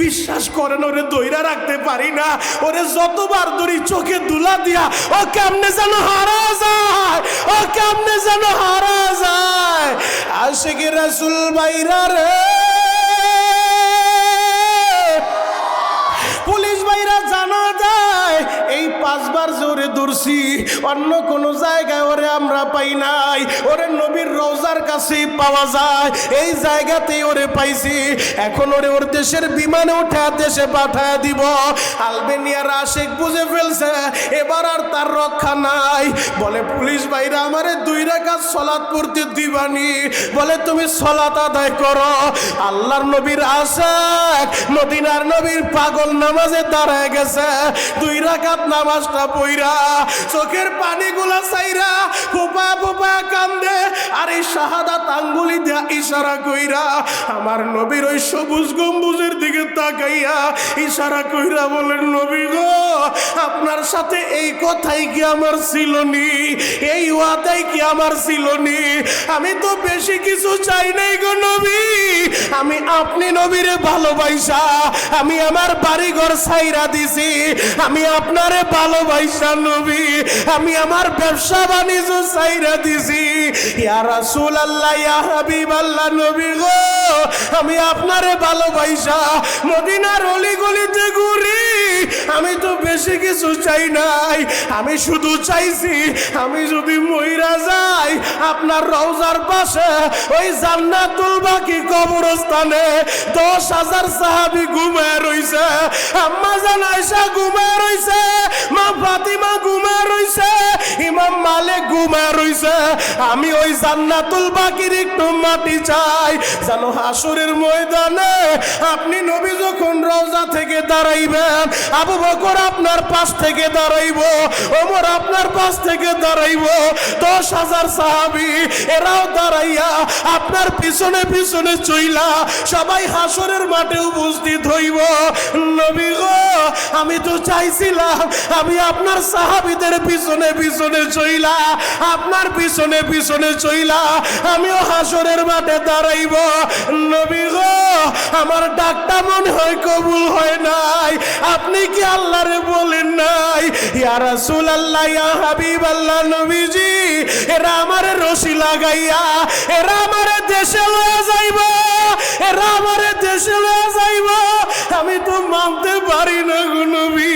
বিশ্বাস করেন ওরে দইরা রাখতে পারি না। ওরে যতবার ধরি চোখে দুলা দিয়া ও কেমনে যেন হারা যায়, ও কেমনে যেন হারা যায়। আশিক রাসূল ভাইরা রে, পুলিশ ভাইরা জানা যায় এই 5 বার জোরে দূরছি, অন্য কোন জায়গায় ওরে আমরা পাই নাই। ওরে নবীর রওজার কাছেই পাওয়া যায়, এই জায়গাতেই ওরে পাইছি। এখন ওরে ওর দেশের বিমানে উঠে দেশে পাঠায় দিব। আলবেনিয়ার আশেক বুঝে ফেলছে এবার আর তার রক্ষা নাই। বলে পুলিশ ভাইরা আমারে 2 রাকাত সালাত পড়তে দিবানি? বলে তুমি সালাত আদায় করো। আল্লাহর নবীর আশেক মদিনার নবীর পাগল নামাজে দাঁড়ায় গেছে, 2 রাকাত নামাজটা পইরা চোখের পানিগুলা চাইরা ফুপা ফুপা কান্দে। আর এই শাহাদাত আঙ্গুলি দিয়া ইশারা কইরা আমার নবীর ওই সবুজ গম্বুজের দিকে তাকাইয়া ইশারা কইরা বলেন, নবী গো আপনার সাথে এই কথাই কি আমার ছিল নি, এই ওয়াদাই কি আমার ছিল নি? আমি তো বেশি কিছু চাই নাই গো নবী, আমি আপনি নবীরে ভালোবাসা আমি আমার বাড়ি ঘর ছাইরা দিছি, আমি আপনারে ভালোবাসা নবী আমি আমার ব্যবসা বাণিজ্য ছাইরা দিছি। ইয়া রাসূলুল্লাহ ইয়া হাবিবাল্লাহ নবী গো আমি আপনারে ভালোবাসা মদিনার অলিগলিতে ঘুরি, আমি তো বেশি কিছু চাই নাই, আমি শুধু চাইছি আমি যদি মইরা যাই আপনার রওজার পাশে ওই জান্নাতুল বাকি কবরস্থানে 10,000 সাহাবী ঘুমায় রইছে, আম্মা জান আয়েশা ঘুমায় রইছে, মা ফাতিমা ঘুমায় রইছে, ইমাম মালিক ঘুমায় রইছে। আমি ওই জান্নাতুল বাকির একটু মাটি চাই, জানো হাসরের ময়দানে আপনি নবী যখন রওজা থেকে দাঁড়াইবেন, আবু বকর আপনার পাশ থেকে দাঁড়াইব, ওমর আপনার পাশ থেকে দাঁড়াইব, 10,000 সাহাবী এরাও দাঁড়াইয়া আপনার পিছনে পিছনে চইলা সবাই হাসরের মাঠে উপস্থিত হইব। নবী গো আমি তো চাইছিলাম আমি আপনার সাহাবীদের পিছনে পিছনে চইলা আপনার পিছনে পিছনে চইলা আমিও হাসরের মাঠে দাঁড়াইব। নবী গো আমার ডাকটা মনে হয় কবুল হয় নাই, আপনি কি আল্লাহরে বলেন নাই ইয়া রাসূলুল্লাহ ইয়া হাবিবাল্লাহ নবীজি এরা আমারে রশি লাগাইয়া এরা আমারে দেশে লয়ে যাইব, এরা আমারে দেশে লয়ে যাইব, আমি তো মানতে পারি না গো নবী।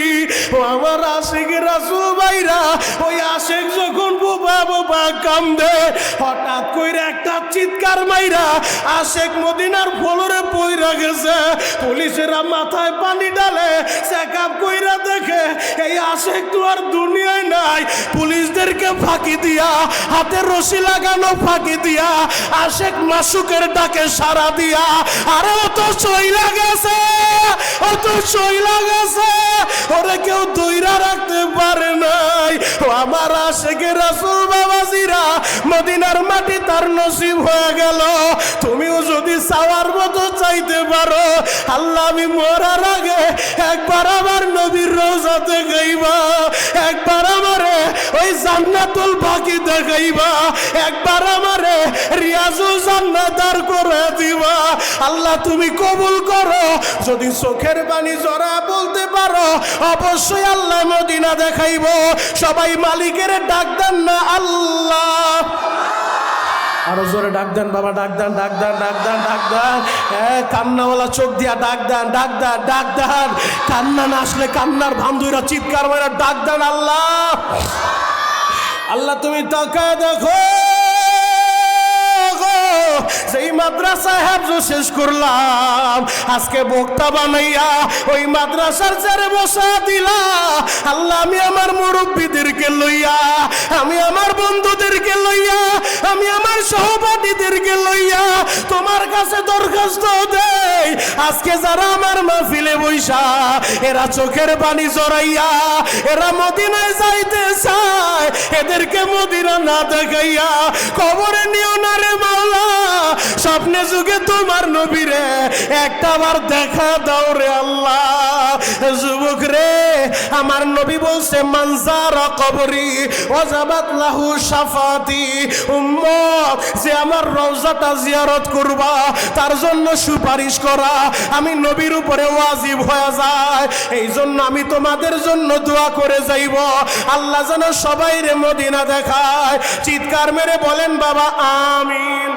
ও আমার আশিক রাসূল ভাইরা ওই আশিক যখন বোবা বোবা কান্দে হঠাৎ কইরা একটা চিৎকার মাইরা আশিক মদিনার ফ্লোরে পইরা গেছে। পুলিশেরা মাথায় পানি ডালে চেকআপ কইরা দেখে এই আশিক তো আর দুনিয়ায় নাই। পুলিশদেরকে ফাঁকি দিয়া হাতে রশি লাগানো ফাঁকি দিয়া আশিক মাসুকের ডাকে সাড়া দিয়া আরে ও তো চইলা গেছে, ও তো চইলা গেছে, ওরে কেউ দইরা রাখতে পারে নাই। ও আমার আশিকে রাসূল বাবাজিরা মদিনার মাটি তার নসিব হয়ে গেল। তুমিও যদি চাওয়ার মতো চাইতে পারো আল্লাহ আমি মরার আগে একবার আমার নবীর রওজা দেখাইবা, একবার আমারে ওই জান্নাতুল বাকি দেখাইবা, একবার আমারে রিয়াজুল জান্নাত দার করে দিবা। আল্লাহ তুমি কবুল করো, যদি চোখের পানি জরা বলতে পারো অবশ্যই আল্লাহ মদিনা দেখাইব। সবাই মালিকের ডাক দেন না আল্লাহ, আরো জোরে ডাক দেন বাবা, ডাক দেন ডাক দেন ডাক দেন ডাক দেন, কান্নাওয়ালা চোখ দিয়া ডাক দেন ডাক দেন ডাক দেন, কান্না না আসলে কান্নার ভান্দুরা চিৎকার মারা ডাক দেন আল্লাহ। আল্লাহ তুমি তাকায় দেখো, সেই মাদ্রাসায় হাফজ শেষ করলাম, আজকে বক্তা বানাইয়া ওই মাদ্রাসার চেয়ারে বসা দিলা। আল্লাহ আমি আমার মুরব্বীদেরকে লইয়া, আমি আমার বন্ধুদেরকে লইয়া, আমি আমার সহপাঠীদেরকে লইয়া তোমার কাছে দরখাস্ত দেই, আজকে যারা আমার মাহফিলে বইসা এরা চোখের পানি জড়াইয়া এরা মদিনায় যাইতে চায়, এদেরকে মদিনা না দেখাইয়া কবরে নিও না রে মাওলা। স্বপ্নে যুগে তোমার নবীরে একটাবার দেখা দাও রে আল্লাহ। যুবক রে, আমার নবী বলছে মানজার কবরি ওয়াজাবাত লাহু শাফাতি। উম্মত, যে আমার রওজাটা জিয়ারত করবা তার জন্য সুপারিশ করা আমি নবীর উপরে ওয়াজিব হয়ে যায়। এই জন্য আমি তোমাদের জন্য দোয়া করে যাইব, আল্লাহ যেন সবাই রে মদিনা দেখায়। চিৎকার মেরে বলেন বাবা আমিন।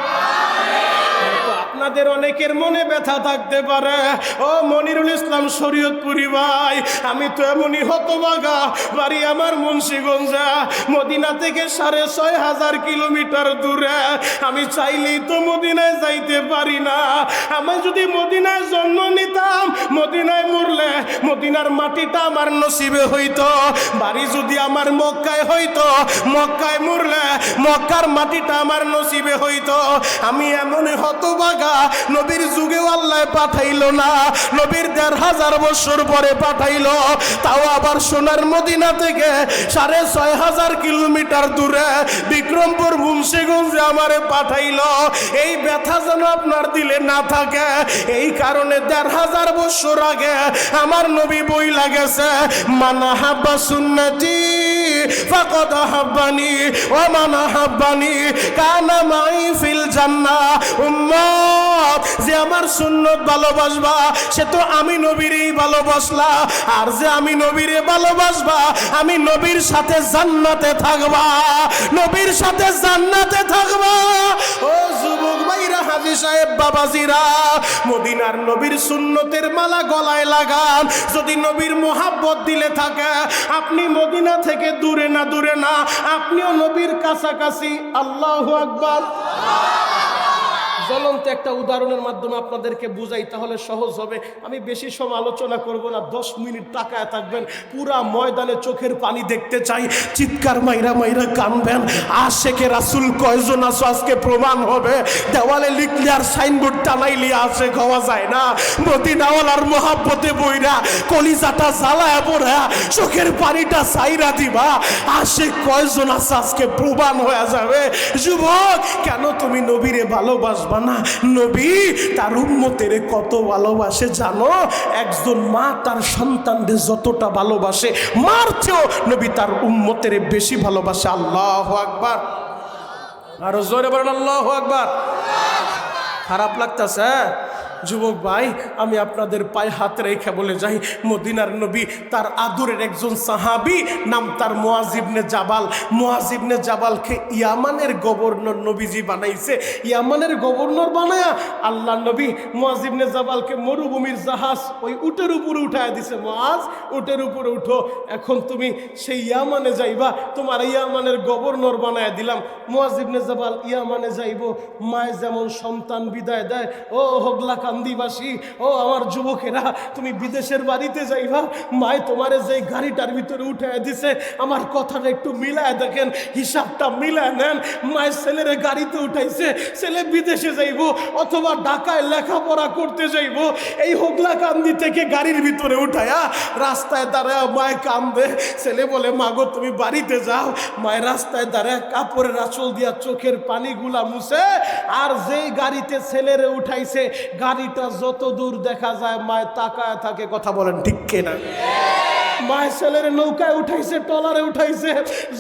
আপনাদের অনেকের মনে ব্যথা থাকতে পারে, ও মনিরুল ইসলাম শরীয়তপুরি ভাই, আমি তো এমনই হতভাগা, বাড়ি আমার মুন্সিগঞ্জে, মদিনা থেকে ৬৫০০ কিলোমিটার দূরে। আমি চাইলেই তো মদিনায় যাইতে পারি না। আমি যদি মদিনায় জন্ম নিতাম, মদিনায় মরলে মদিনার মাটিটা আমার নসিবে হইতো। বাড়ি যদি আমার মক্কায় হইতো, মক্কায় মরলে মক্কার মাটিটা আমার নসিবে হইতো। আমি এমনই হতভাগা, নবীর যুগেও আল্লাহ পাঠাইলো না, নবীর ১৫০০ বছর পরে পাঠাইলো, তাও আবার সোনার মদিনা থেকে ৬৫০০ কিলোমিটার দূরে বিক্রমপুর মুন্সিগঞ্জে আমারে পাঠাইলো। এই ব্যথা যেন আপনার দিলে না থাকে, এই কারণে ১৫০০ বছর আগে আমার নবী বই লাগেছে, মান আহাব্বা সুন্নতি ফাকাদ আহাব্বানি ওয়া মান আহাব্বানি কানা মাই ফিল জান্নাহ। উম্মত, যে আমার সুন্নত ভালোবাসবা সে তো আমি নবীরই ভালোবাসলা, আর যে আমি নবীরে ভালোবাসবা আমি নবীর সাথে জান্নাতে থাকবা, নবীর সাথে জান্নাতে থাকবা। ও যুবক ভাইরা, হাজী সাহেব, বাবাজিরা, মদিনার নবীর সুন্নতের মালা গলায় লাগান। যদি নবীর মোহাব্বত দিলে থাকে, আপনি মদিনা থেকে দূরে না, দূরে না, আপনিও নবীর কাছাকাছি। আল্লাহু আকবার। জ্বলন্ত একটা উদাহরণের মাধ্যমে আপনাদেরকে বুঝাই, তাহলে সহজ হবে। আমি বেশি সময় আলোচনা করব না, 10 মিনিট তাকায় থাকবেন, পুরা ময়দানে চোখের পানি দেখতে চাই, চিৎকার মাইরা মাইরা কানবেন। আশেকে রাসূল কয়জন আছো আজকে প্রমাণ হবে। দেওয়ালে লিখলে আর সাইনবোর্ড টানাইলে আশেক হওয়া যায় না। মদিনাওয়ালার মহাব্বতে বইরা কলিজাটা জ্বালায় পড়া চোখের পানিটা সাইরা দিবা, আশেক কয়জন আছে আজকে প্রমাণ হয়ে যাবে। যুবক, কেন তুমি নবীরে ভালোবাসবা না? নবী তার উম্মতের কত ভালোবাসে জানো? একজন মা তার সন্তানদের যতটা ভালোবাসে, মার চেয়েও নবী তার উম্মতের বেশি ভালোবাসে। আল্লাহু আকবার। আরো জোরে বলেন আল্লাহু আকবার। খারাপ লাগতেছে? যুবক ভাই, আমি আপনাদের পায়ে হাত রেখে বলে যাই, মদিনার নবী তার আদরের একজন সাহাবী, নাম তার মুআয ইবনে জাবাল। মুআয ইবনে জাবালকে ইয়ামানের গভর্নর নবীজি বানাইছে। ইয়ামানের গভর্নর বানায়া আল্লাহ নবী মুআয ইবনে জাবালকে মরুভূমির জাহাজ ওই উটের উপরে উঠায় দিছে। মুআয, উটের উপরে উঠো, এখন তুমি সেই ইয়ামানে যাইবা, তোমার ইয়ামানের গভর্নর বানায় দিলাম। মুআয ইবনে জাবাল ইয়ামানে যাইব। মায় যেমন সন্তান বিদায় দেয়, ও হগলা কান্দিবাসী, ও আমার যুবকেরা, তুমি বিদেশের বাড়িতে যাইবা, মায় তোমারে যে গাড়িটার ভিতরে উঠায় দিছে, আমার কথাটা একটু মিলায় দেখেন, হিসাবটা মিলায় নেন। মায়ের ছেলেরে গাড়িতে উঠাইছে, ছেলে বিদেশে যাইব অথবা ঢাকায় লেখাপড়া করতে যাইব, এই হোগলা কান্দি থেকে গাড়ির ভিতরে উঠায়া রাস্তায় দাঁড়ায় মায় কান্দে। ছেলে বলে, মাগো তুমি বাড়িতে যাও। মায়ের রাস্তায় দাঁড়ায় কাপড়ের আঁচল দিয়া চোখের পানিগুলা মুছে, আর যেই গাড়িতে ছেলেরে উঠাইছে গাড়িটা যত দূর দেখা যায় মায় তাকায় থাকে। কথা বলেন ঠিক কিনা? মায়ের ছেলের নৌকায় উঠাইছে, ট্রলারে উঠাইছে,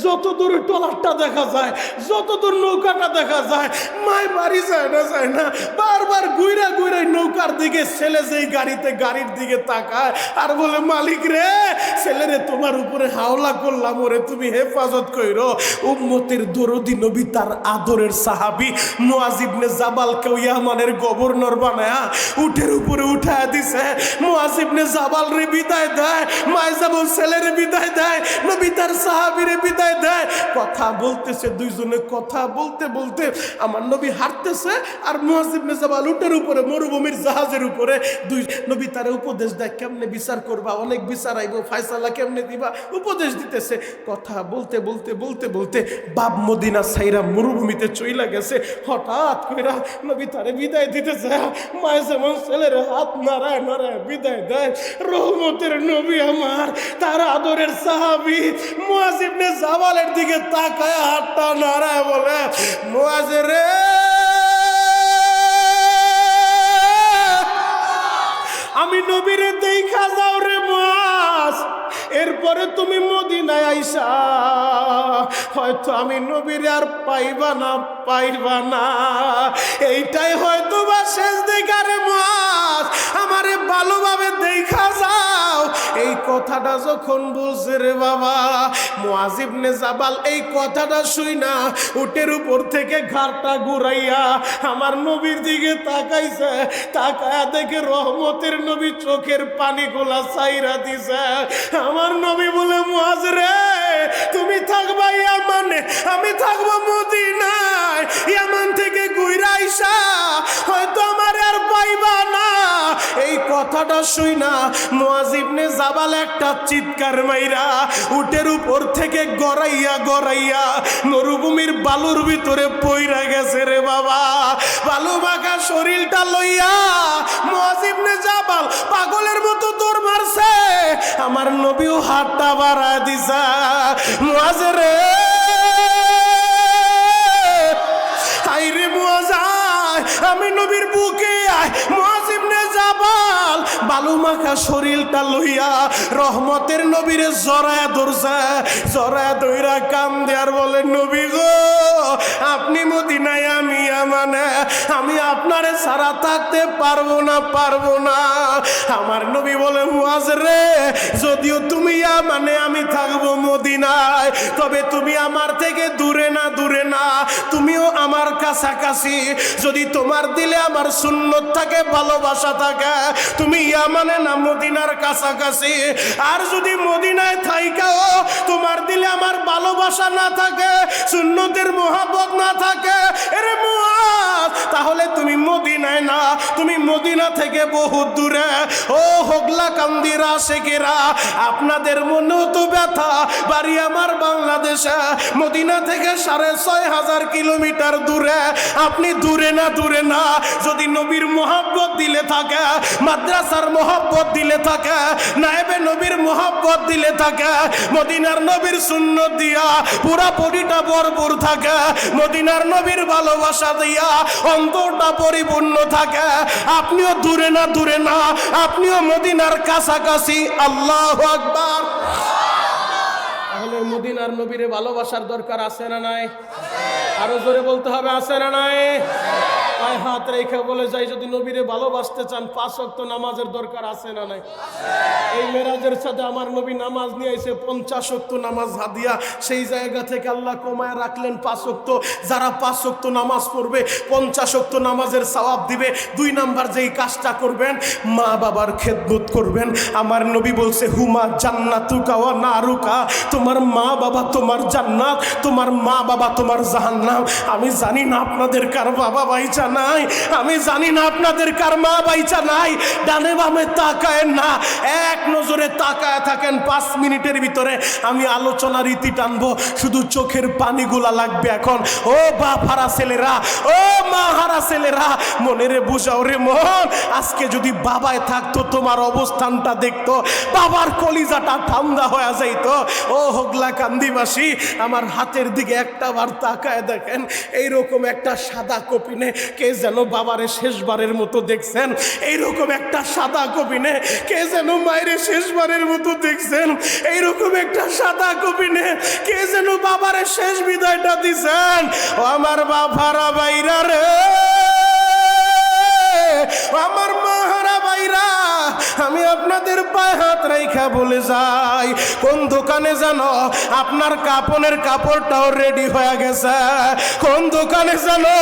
যত দূর ট্রলারটা দেখা যায়, যত দূর নৌকাটা দেখা যায়, মায় বাড়ি যায় না, বারবার ঘুরে ঘুরে নৌকা নৌকার দিকে, ছেলে যেই গাড়িতে, গাড়ির দিকে তাকায় আর বলে, মালিক রে, ছেলেরে তোমার উপরে হাওলা করলাম, ওরে তুমি হেফাজত কইরো। উম্মতের দরদি নবী তার আদরের সাহাবী মুআজ ইবনে জাবালকে ইয়ামানের গভর্নর বানায়া উটের উপরে উঠায় দিছে। মুআজ ইবনে জাবাল রে বিদায় দেয়, মাইজাবুল ছেলেরে বিদায় দেয়, নবী তার সাহাবীরে বিদায় দেয়। কথা বলতেছে দুইজনে, কথা বলতে বলতে আমার নবী হাঁটতেছে আর মুআজ ইবনে জাবাল উটের উপরে, মরুভূমির জাহাজের উপরে। দুই নবী তার উপদেশ দেয়, কেমনে বিচার করবা, অনেক বিচার আইব, ফয়সালা কেমনে দিবা, উপদেশ দিতেছে। কথা বলতে বলতে বলতে বলতে বাপ মদিনা সাইরা মরুভূমিতে চইলা গেছে। হঠাৎ কইরা নবী তারে বিদায় দিতেছে, মায়ে যেমন ছেলের হাত নাড়ায় নাড়ায় বিদায় দেয়। রহমতের নবী আমার, তার আদরের সাহাবী মুআজ ইবনে জাবালের দিকে তাকায় হাতটা নাড়ায় বলে, মুআজ রে, আমি নবীরে দেখা যাও রে মুআজ, এরপরে তুমি মদিনায় আইসা হয়তো আমি নবীরে আর পাইবা না, এইটাই হয়তো বা শেষ দেখা রে মুআজ, আমারে ভালোভাবে দেখা যাও। এই কথাটা যখন বলছে রে বাবা, মুআজ ইবনে জাবাল এই কথাটা শুইনা উটের উপর থেকে ঘাড়টা ঘুরাইয়া আমার নবীর দিকে তাকাইছে। তাকায়া দেখে রহমতের নবী চোখের পানিগুলা ছাইরা দিছে। আমার নবী বলে, মুআজ রে, তুমি থাকবা ইয়ামানে, আমি থাকবো মদিনায়। ইয়ামান থেকে ঘুইরা আইসা হয়তো আমার আর পাইবা না। এই কথাটা শুইনা মুআজ ইবনে জাবাল একটা চিৎকার মাইরা উটের উপর থেকে গড়াইয়া গড়াইয়া মরুভূমির বালুর ভিতরে পইরা গেছে রে বাবা। বালু মাখা শরীরটা লইয়া মুআজ ইবনে জাবাল পাগলের মতো দৌড় মারছে। আমার নবীও হাতটা বাড়ায় দিছে, মুআজ রে, আইরে মুআজ আয়, আমি নবীর বুকে আয়। মুআজ ইবনে জাবাল বালু মাখা শরীরটা লইয়া রহমতের নবীরে জড়ায়া ধরছে। জড়ায়া ধইরা কান্দে আর বলে, নবী গো, আপনি মদিনায়, আমি ইয়ামানে, আমি আপনারে ছাড়া থাকতে পারবো না। আমার নবী বলে, মুআজ রে, যদিও তুমি ইয়ামানে, আমি থাকবো মদিনায়, তবে তুমি আমার থেকে দূরে না, তুমিও আমার কাছাকাছি। যদি তোমার দিলে আমার সুন্নত থাকে, ভালোবাসা থাকে, তুমি ইয়ামানে না মদিনার কাছাকাছি। আর যদি মদিনায় থাইকাও তোমার দিলে আমার ভালোবাসা না থাকে, সুন্নতের মহব্বত না থাকে, এরে মুআজ, তাহলে তুমি মদিনায় না, তুমি মদিনা থেকে বহু দূরে। ও হোগলা কান্দির আশিকেরা, আপনাদের মনেও তো ব্যথা, বাড়ি আমার বাংলাদেশে, মদিনা থেকে 6,500 কিলোমিটার দূরে। আপনি দূরে না, যদি নবীর মহব্বত দিলে থাকে, মাদ্রাসার মহব্বত দিলে থাকে, নায়েবে নবীর মহব্বত দিলে থাকে, মদিনার নবীর সুন্নত দিয়া পুরা বডিটা ভরপুর থাকে, মদিনার নবীর ভালোবাসা দিয়া অন্তরটা পরিপূর্ণ থাকে, আপনিও দূরে না, আপনিও মদিনার কাছাকাছি। আল্লাহু আকবার। তাহলে মদিনার নবীরে ভালোবাসার দরকার আছে না নাই? আরো জোরে বলতে হবে, আছে না নাই? পায়ে হাত রেখে বলে যাই, যদি নবীরে ভালোবাসতে চান 5 ওয়াক্ত নামাজের দরকার আছে না নাই? এই মেরাজের সাথে আমার নবী নামাজ নিয়ে এসে 50 ওয়াক্ত নামাজ হাদিয়া, সেই জায়গা থেকে আল্লাহ কমায় রাখলেন 5 ওয়াক্ত। যারা 5 ওয়াক্ত নামাজ পড়বে 50 ওয়াক্ত নামাজের সওয়াব দিবে। 2 নাম্বার যেই কাজটা করবেন, মা বাবার খেদমত করবেন। আমার নবী বলছে, হুমা জান্নাতুকা ওয়া নারুকা, তোমার মা বাবা তোমার জান্নাত, তোমার মা বাবা তোমার জাহান্নাম। আমি জানি না আপনাদের কার বাবা বাইচা নাই, আমি জানি না আপনাদের কার মা বাইচা নাই। ডানে বামে তাকায়েন না, এক নজরে তাকায় থাকেন। 5 মিনিটের ভিতরে আমি আলোচনার রীতি টানবো, শুধু চোখের পানিগুলা লাগবে এখন। ও বাপ হারা ছেলেরা, ও মা হারা ছেলেরা, মনেরে বুঝাও রে মন, আজকে যদি বাবায় থাকতো তোমার অবস্থানটা দেখতো, বাবার কলিজাটা ঠান্ডা হয়ে যাইতো। ও হোগলা কান্দিবাসী, আমার হাতের দিকে একটা বার তাকায় দেখেন, এইরকম একটা সাদা কপিনে কে যেন বাবারে শেষবারের মতো দেখছেন, এইরকম একটা সাদা কপিনে কে যেন মায়ের শেষবারের মতো দেখছেন, এইরকম একটা সাদা কপিনে কে যেন বাবারে শেষ বিদায়টা দিছেন। ও আমার বাবারা বাইরা রে, আমার মা রেখা বলে যাই, কোন দোকানে জানো আপনার কাপনের কাপড়টাও রেডি হয়ে গেছে, কোন দোকানে জানো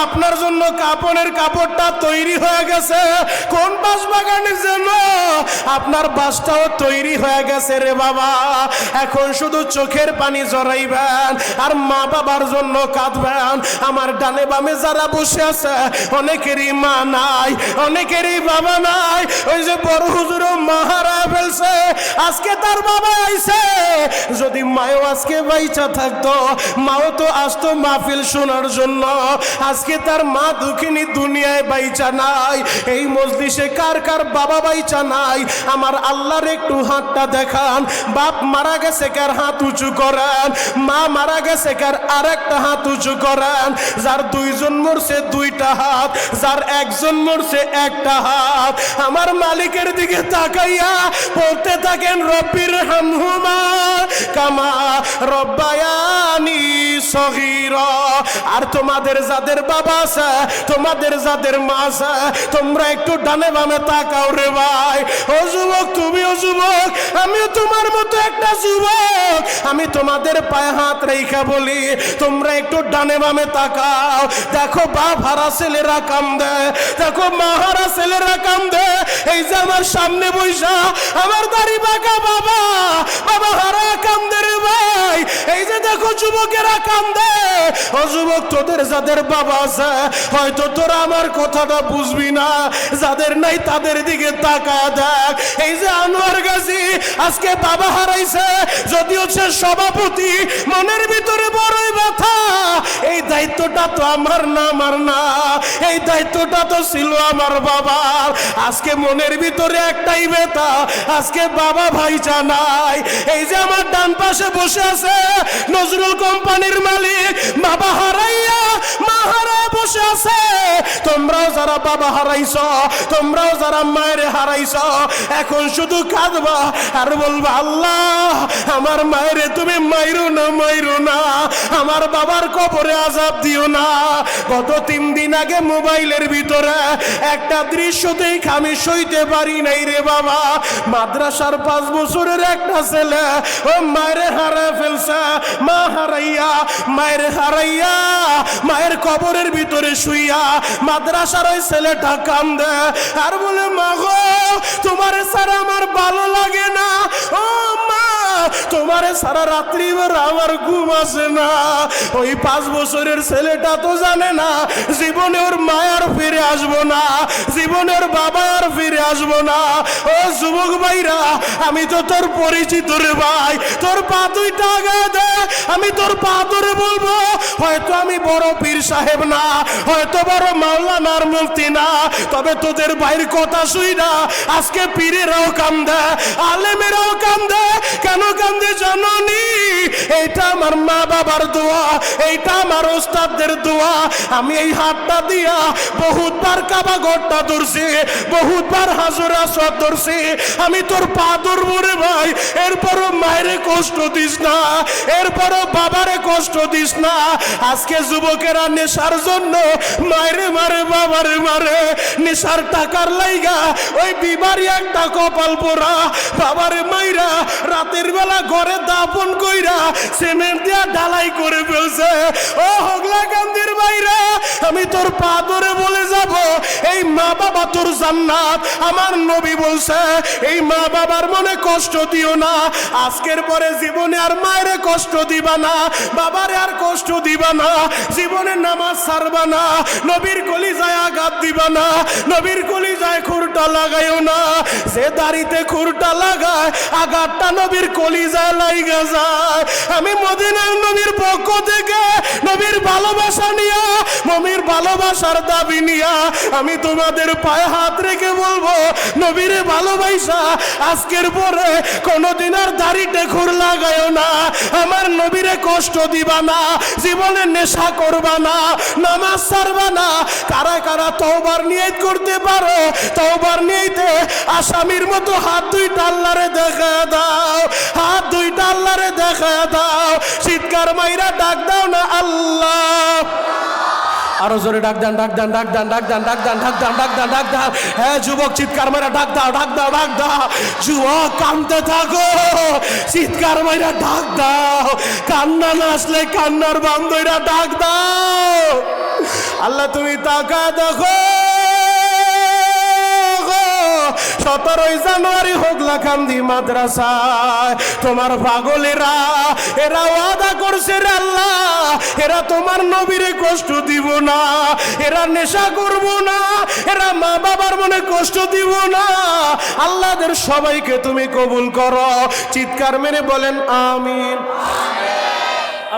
আপনার জন্য কাপনের কাপড়টা তৈরি হয়ে গেছে, কোন বাস বাগানে জানো আপনার বাসটাও তৈরি হয়ে গেছে রে বাবা। এখন শুধু চোখের পানি জড়াইবেন আর মা বাবার জন্য কাঁদবেন। আমার ডানে বামে যারা বসে আছে অনেকেরই মা নাই, অনেকেরই বাবা নাই। ওই যে বড় হুজুরও মা হারায় ফেলছে, আজকে তার বাবা আইছে। যদি মাও আজকে বাইচা থাকতো, মাও তো আসতো মাহফিল শোনার জন্য। আজকে তার মা দুঃখিনী দুনিয়ায় বাইচা নাই। এই মজলিসে কার কার বাবা বাইচা নাই? আমার আল্লাহর একটু হাতটা দেখান। বাপ মারা গেছে কার হাত উঁচু করেন, মা মারা গেছে কার আরেকটা হাত উঁচু করেন। যার দুইজন মরছে দুইটা হাত, যার একজন মরছে একটা হাত। আমার মালিকের দিকে তাকাইয়া বলতে থাকেন রব্বির হামহুমা কামা রব্বায়ানি সগীরা। আর তোমাদের যাদের বাবা আছে, তোমাদের যাদের মা আছে, তোমরা একটু ডানে বামে তাকাও রে ভাই। ও যুবক, তুমিও যুবক, আমিও তোমার মতো একটা যুবক। আমি তোমাদের পায়ে হাত রেখা বলি, তোমরা একটু ডানে বামে তাকাও। দেখো বাপ হারা ছেলেরা কান্দে, দেখো মা হারা ছেলেরা কান্দে। এই যে আমার সামনে বৈশা আমার দাড়ি বাঁকা বাবা, বাবা হারা কান্দে রে ভাই। এই যে দেখো যুবকেরা কান্দে। ও যুবক, তোদের যাদের বাবা আছে হয়তো তোরা আমার কথাটা বুঝবি না, যাদের নাই তাদের দিকে তাকায় দেখ। এই যে আনোয়ার গাজী আজকে বাবা হারাইছে, যদিও সে সভাপতি, মনের ভিতরে বড়ই ব্যথা। এই দায়িত্বটা তো আমার না, আমার না, এই দায়িত্বটা তো ছিল আমার বাবার। আজকে মনের ভিতরে একটাই ব্যথা, আজকে বাবা ভাইচা নাই। এই যে আমার ডান পাশে বসে আছে নজরুল কোম্পানির মালিক, বাবা হারাইয়া মা হারায় বসে আছে। তোমরাও যারা বাবা হারাইছ, তোমরাও যারা মায়ের হারাইছ, এখন শুধু কাঁদবা আর বলবা আল্লাহ আমার মায়েরে তুমি মাইরো না, মাইরো না, আমার বাবার কবরে আযাব দিও না। গত 3 দিন আগে মোবাইলের ভিতরে একটা দৃশ্য দেখে আমি সইতে পারি নাই রে বাবা। মাদ্রাসার 5 বছরের একটা ছেলে ও মায়ের হারায় ফেলছে। মা হারাইয়া, মায়ের হারাইয়া, মায়ের কবরের ভিতরে শুইয়া মাদ্রাসার ওই ছেলেটা কান্দে আর বলে মা গো তোমারে ছাড়া আমার ভালো লাগে না, ও মা তোমারে সারা রাত্রি আমার ঘুম আসে না। ওই 5 বছরের ছেলেটা তো জানে না জীবনে ওর মায়ার ফিরে আসবো না, জীবনে ওর বাবা আর ফিরে আসবো না। ও যুবক ভাইরা, আমি তো তোর পরিচিত রে ভাই, তোর পা দুইটা আগায় দে, আমি তোর পা ধরে বলবো হয়তো আমি বড় পীর সাহেব না, হয়তো বড় মাওলানার মুফতি না, তবে তোদের ভাইয়ের কথা শুই না আজকে পীরেরাও কান্দে, আলেমেরাও কান্দে। কেন কান্দে জানো নি? এইটা আমার মা বাবার দোয়া, এইটা আমার ওস্তাদদের দোয়া। আমি এই হাতটা দিয়া বহুতবার কাবা ঘরটা ধরছি, বহুতবার হাজর আসওয়াদ ধরছি। আমি তোর পা ধরবো রে ভাই, এরপরও মায়েরে কষ্ট দিস না, এরপরও বাবারে কষ্ট দিস না। আজকে যুবকেরা নেশার জন্য মায়েরে মারে, বাবারে মারে, নেশার টাকার লাইগা ওই বিবারি একটা কপাল পোড়া বাবারে মাইরা রাতের বেলা ঘরে দাপন কইরা সিমেন্ট দিয়া ঢালাই করে ফেলছে। ও হগলা কান্দির বাইরা, আমি তোর পা ধরে বলে যাব এই মা বাবা তোর জান্নাত। আমার নবী বলছে এই মা বাবার মনে কষ্ট দিও না, আজকের পরে জীবনে আর মায়ের কষ্ট দিবা না, বাবারে আর কষ্ট দিবা না, জীবনে নামাজ ছাড়বা না, নবীর কলিজায় আঘাত দিবা না, নবীর কলিজায় খুরটা লাগাইও না। যে দাড়িতে খুরটা লাগায় আঘাতটা নবীর কলিজায় লাইগা যায়। আমি মদিনার নবীর পক্ষ থেকে নবীর ভালোবাসা নিয়া, নবীর ভালোবাসার দাবি নিয়া আমি তোমাদের পায়ে হাত রেখে বলবো নবীরে ভালোবাসা আজকের পরে কোনদিন আর দাড়িতে খুর লাগায়ও না, আমার নবীরে কষ্ট দিবা না, জীবনে নেশা করবা না, নামাজ ছাড়বা না। কারা কারা তওবার নিয়ত করতে পারো? তওবার নিয়তে আসামির মতো হাত দুইটা আল্লাহরে দেখা দাও, হাত দুইটা আল্লাহরে দেখা দাও, চিৎকার মাইরা ডাক দাও না আল্লাহ। আরো জোরে ডাক দেন, ডাক দেন, ডাক দেন, ডাক দেন, ডাক দেন, ডাক দেন, ডাক দেন, ডাক দেন। হ্যাঁ যুবক, চিৎকার মাইরা ডাক দাও, ডাক দাও, ডাক দাও। যুবক কাঁদতে থাকো, চিৎকার মাইরা ডাক দাও। কান্না না আসলে কান্নার বান্ধবীরা ডাক দাও। আল্লাহ তুমি তাকা দেখো, 17 জানুয়ারি হোগলাকান্দি মাদ্রাসায় তোমার পাগলেরা এরা ওয়াদা করছে রে আল্লাহ, এরা তোমার নবীরে কষ্ট দিব না, এরা নেশা করব না, এরা মা বাবার মনে কষ্ট দিব না। আল্লাহদের সবাইকে তুমি কবুল করো। চিৎকার মেরে বলেন আমিন।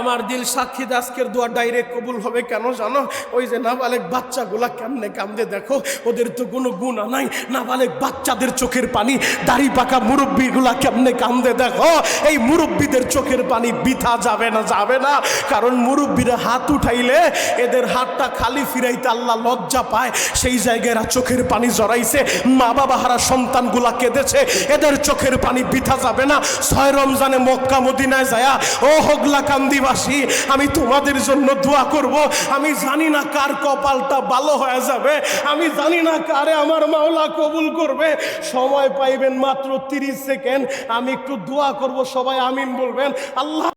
আমার দিল সাক্ষী আজকের দোয়া ডাইরেক্ট কবুল হবে কেন জানো? ওই যে নাবালেক বাচ্চাগুলা কেমনে কান্দে দেখো, ওদের তো কোনো গুনাহ নাই। নাবালেক বাচ্চাদের চোখের পানি, দাড়ি পাকা মুরব্বীগুলা কেমনে কান্দে দেখো। এই মুরব্বীদের চোখের পানি বৃথা যাবে না, যাবে না। কারণ মুরব্বীরা হাত উঠাইলে এদের হাতটা খালি ফিরাইতে আল্লাহ লজ্জা পায়। সেই জায়গায় এরা চোখের পানি জড়াইছে, মা বাবা হারা সন্তানগুলা কেঁদেছে, এদের চোখের পানি বৃথা যাবে না। 6 রমজানে মক্কা মদিনায় যায়া ও হোগলাকান্দি বাসী, আমি তোমাদের জন্য দোয়া করব। আমি জানি না কার কপালটা ভালো হয়ে যাবে, আমি জানি না কারে আমার মাওলা কবুল করবে। সময় পাইবেন মাত্র 30 সেকেন্ড, আমি একটু দোয়া করব, সবাই আমিন বলবেন। আল্লাহ